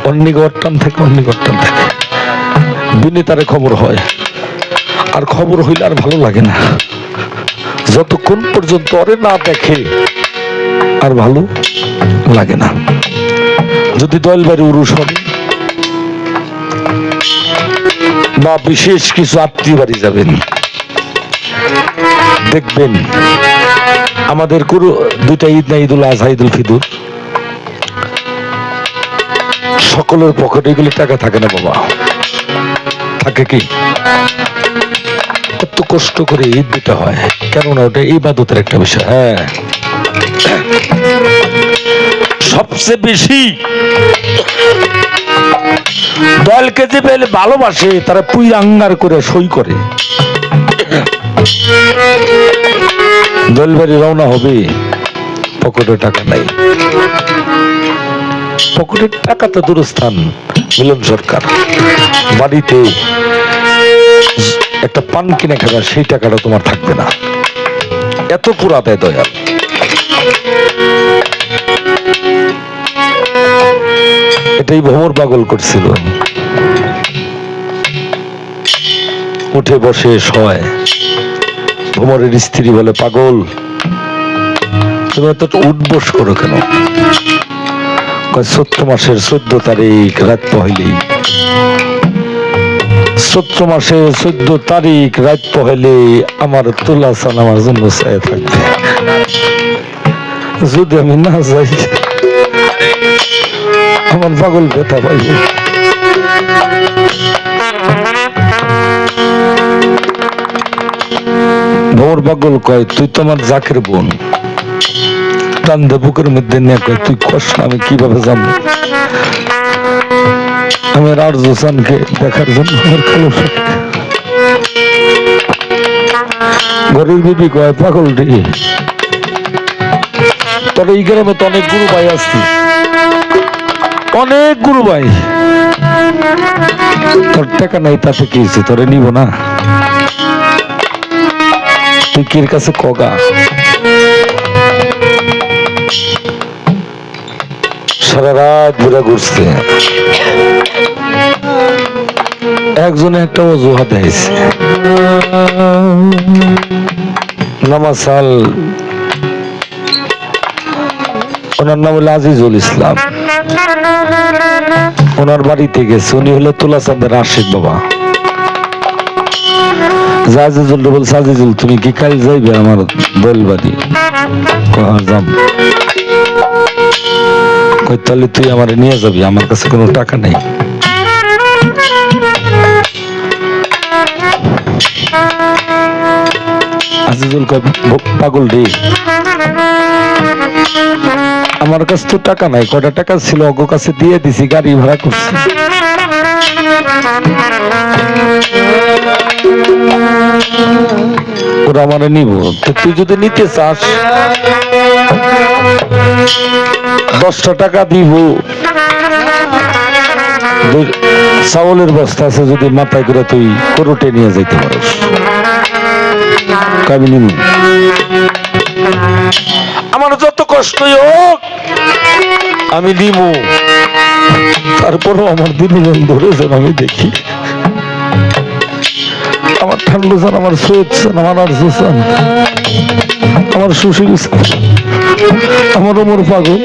অন্যগরটান থেকে অন্যগরটান থেকে বিনে তারে খবর হয়, আর খবর হইলে আর ভালো লাগে না। যতক্ষণ পর্যন্ত অরে না দেখে আর ভালো লাগে না। যদি দয়াল বাড়ি উরুষ হবে বা বিশেষ কিছু আত্মীয় বাড়ি যাবেন, দেখবেন আমাদের কোনো দুইটা ঈদ না, ঈদুল আজহা ঈদুল ফিতর, সকলের পকেটে এগুলি টাকা থাকে না বাবা। থাকে কি? কত কষ্ট করে ঈদ দিতে হয়, কেননা ওটা ইবাদতের একটা বিষয়। হ্যাঁ, সবচেয়ে বেশি দলকে যে পেলে ভালোবাসে তারা পুই আঙ্গার করে সই করে। দলবাড়ি রওনা হবে, পকেটে টাকা নাই। পকেটের টাকা তো দূরস্থান, মিলন সরকার বাড়িতে একটা পান কিনে খাবে, সেই টাকাটা তোমার থাকবে না। এত পুরাতায় দয়াল। এটাই ভ্রমর পাগল করছিল। উঠে বসে শয়, ভ্রমরের স্ত্রী বলে, পাগল তুমি এত উঠবস করো কেন? চৈত্র মাসের 14 তারিখ রাত পহেলেই, চৈত্র মাসের 14 তারিখ রাত পহেলে আমার তোলা চান আমার জন্য চাই থাকবে। যদি আমি না যাই আমার পাগল ব্যথা পাইবে। ভোর পাগল কয়, তুই তো আমার জাকের বোন, কান্দে বুকের মধ্যে নিয়ে কয়, তুই কষ্ট আমি কিভাবে জানবো? আমি আর জোসানকে দেখার জন্য আমার কালো ঘরের বিবি কয়, পাগল রে তোর এই গ্রামে তো অনেক গুরু ভাই আসছি, অনেক গুরু ভাই। তোর টাকা নাই তাতে কি হয়েছে, তোরে নিব না? তুই কির কাছে কগা? সারা রাত ঘুরে ঘুরছে, একজনে একটা অজুহাত দিয়েছে, নামাসাল, ওনার নাম হলো আজিজুল ইসলাম। ওনার বাড়িতে গেছে, উনি হলো তুলাচাঁদের আশিক বাবা। আজিজুল বলছে, আজিজুল তুমি কি কাল যাইবে আমার দোল বাড়ি? যাম। তাহলে তুই আমার নিয়ে যাবি, আমার কাছে কোনো টাকা নেই। আজিজুল কয়, পাগল রে, আমার কাছে তো টাকা নাই, কয়টা টাকা ছিল অগ কাছে দিয়ে দিছি, গাড়ি ভাড়া করছি। ওরা আমার নিব, তুই যদি নিতে চাস 10টা টাকা দিব, চাউলের বস্তা আছে যদি মাথায় করে তুই করোটে নিয়ে যাইতে পারিস, আমি নিব। আমার যত কষ্টই হোক আমি নিব, তারপরও আমার দিন ধরেছেন আমি দেখি, আমার ঠান্ডু চান, আমার সৈয়দ চান, আমার আরজু চান, আমার সুশীল চান, আমার ওমর পাগল,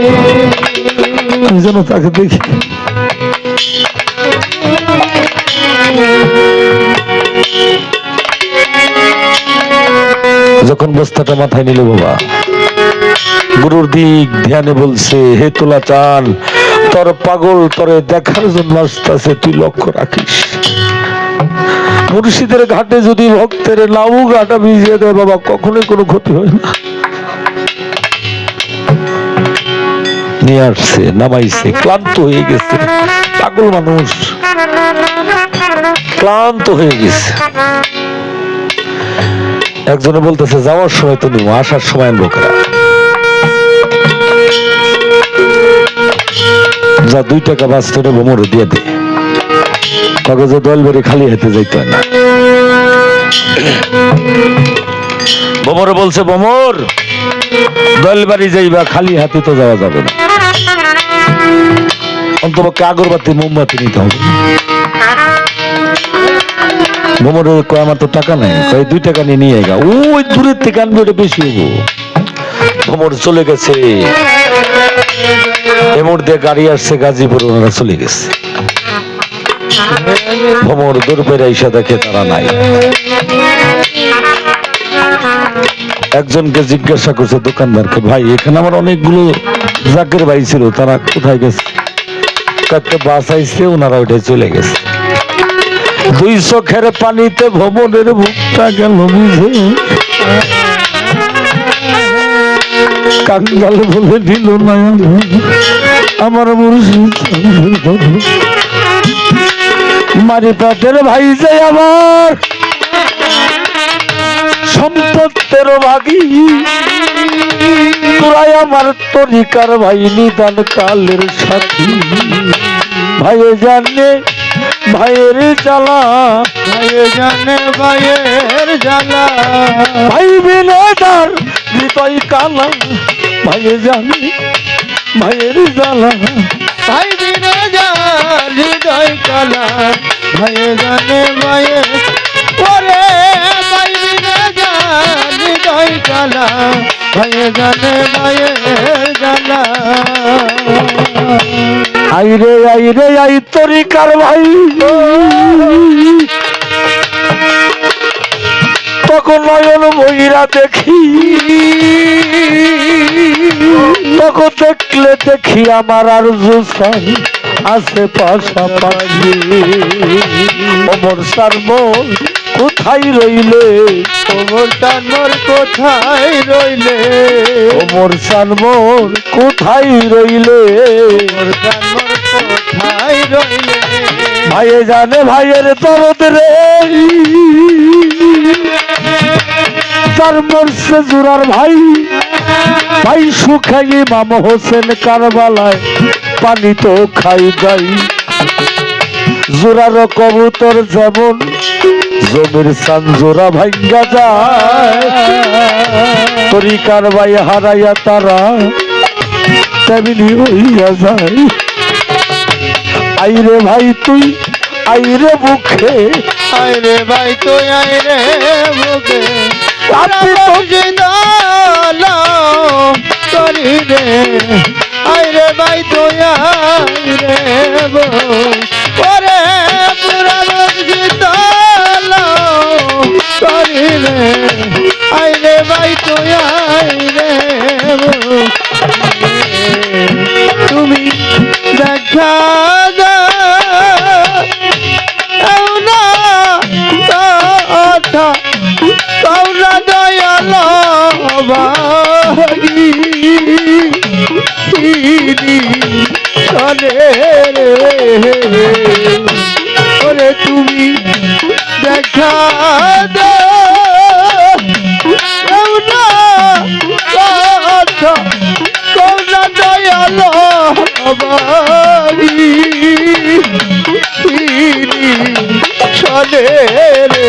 আমি যেন তাকে দেখি। যখন বস্তাটা মাথায় নিল বাবা, গুরুর দিক ধ্যানে বলছে, হে তোলা চান, তোর পাগল তোরে দেখার জন্য আসতেছে, তুই লক্ষ্য রাখিস। মুর্শিদের ঘাটে যদি ভক্তের লাউ ঘাটা ভিজিয়ে দেয় বাবা, কখনোই কোনো ক্ষতি হয় না। নিয়ে আসছে, নামাইছে, ক্লান্ত হয়ে গেছে, পাগল মানুষ ক্লান্ত হয়ে গেছে। একজনে বলতেছে, যাওয়ার সময় তো নিব, আসার সময় লোকেরা যা 2 টাকা বাস্তবে ভোমরে দিয়ে দে, কাগজে দল বেড়ে খালি হাতে যাইতে হয় না। ভোমরে বলছে, ভোমর দল বাড়ি যাইবা, খালি হাতে তো যাওয়া যাবে না, অন্তপক্ষে আগরবাতি মোমবাতি নিতে হবে। ভোমরে কয়, আমার তো টাকা নাই, কয় 2 টাকা নিয়ে গা, ওই দূরের থেকে আনবে, ওটা বেশি হবো। ভোমর চলে গেছে, এমর দিয়ে গাড়ি আসছে গাজীপুর, ওনারা চলে গেছে। ভোমর দূর এসে দেখে তারা নাই। একজনকে জিজ্ঞাসা করছে দোকানদারকে, ভাই এখানে আমার অনেকগুলো জাকের ভাই ছিল, তারা কোথায় গেছে? একটা বাস আইছে, ওনারা ওইটাই চলে গেছে। 2 চোখের পানিতে ভ্রমণের বুকটা গেল বুঝে, কাঙ্গাল বলে দিল না আমার মুর্শিদ। মারি পেটের ভাই যে আমার সম্পত্তের ভাগী, তোরাই আমার তরিকার ভাই, নিদান কালের সাথী। ভাই জানে ভাইয়ের জ্বালা, ভাই জানে ভাইয়ের জ্বালা, ভাই বিনে তার হৃদয় কালা। ভাই জানে ভাইয়ের জ্বালা, ভাই বিনে যার হৃদয় কালা, ভাই জানে ভাইয়ের, ওরে ভাই বিনে যার হৃদয় কালা, ভাই জানে ভাইয়ের জ্বালা। আইরে আইরে আই তরিকার ভাই, তখন নয়ন বইরা দেখি, তখন দেখলে দেখি আমার আর জুসান আছে পাশাপাশি। ওমর সারমোর কোথায় রইলে, ওমর সারমোর কোথায় রইলে, ওমর সারমোর কোথায় রইলে, ওমর সারমোর কোথায় রইলে। ভাইয়ে জানে ভাইয়ের দরদ রে, যার মরছে জুরার ভাই ভাই সুখাই ইমাম হোসেন কারবালায় পানি তো খাই গাই জোরার কবুতর যেমন জমির সান জোড়া ভাঙ্গা যায় তরিকার ভাই হারাইয়া তারা তেমনি হইয়া যায় আইরে ভাই তুই আইরে মুখে আইরে ভাই তুই আইরে মুখে আপনি তো করি রে আইরে ভাই তুই আইরে পরে পুরা মসজিদ করি রে আইরে ভাই তুই আইরে তুমি দেখা দাও না কথা কৌলা দয়াল বাগি চলে রে ওরে তুমি দেখা দাও না কথা কৌলা দয়াল বাগি চলে রে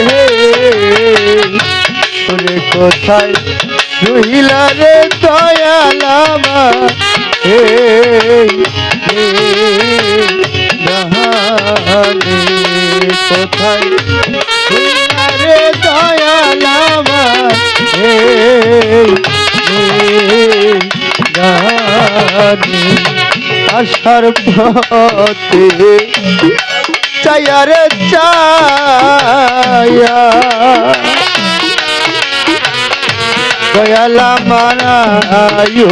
ওরে কোথায় রহিলা রে দয়ালামা জাহানে কোথায় রহিলা রে দয়ালামা জাহানে আসার পথে চায়া রে চায়া দয়ালা মারায়ু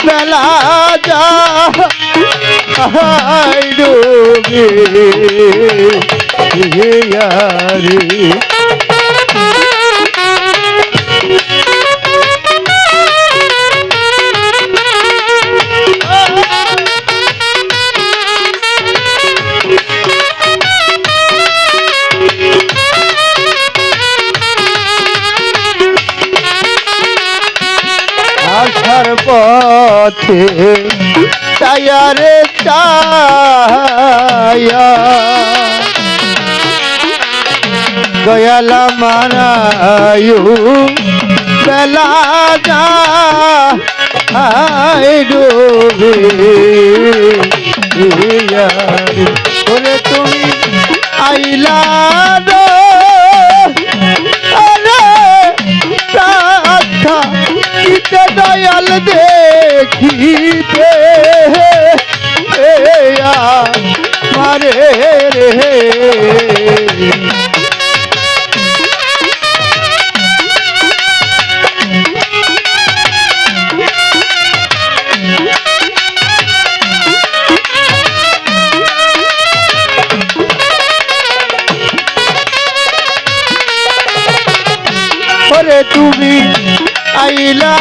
বেলা যা ডুবে রে আসার পথে চায়া রে চায়া দয়ালা মারায়ু বেলা যা ডুবে ওরে তুমি আইলা দয়াল দেখিতে মারে রে ওরে তুমি আইলা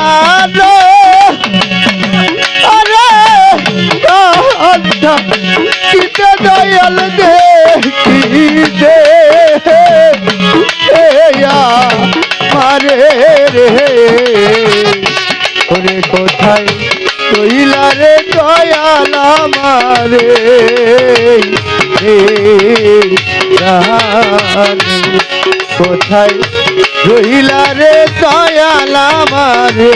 কিতে দয়াল দেখিতে মারে রে ওরে কোথায় তৈলা রে দয়াল আমারে কোথায় রহিলা রে দয়াল আমারে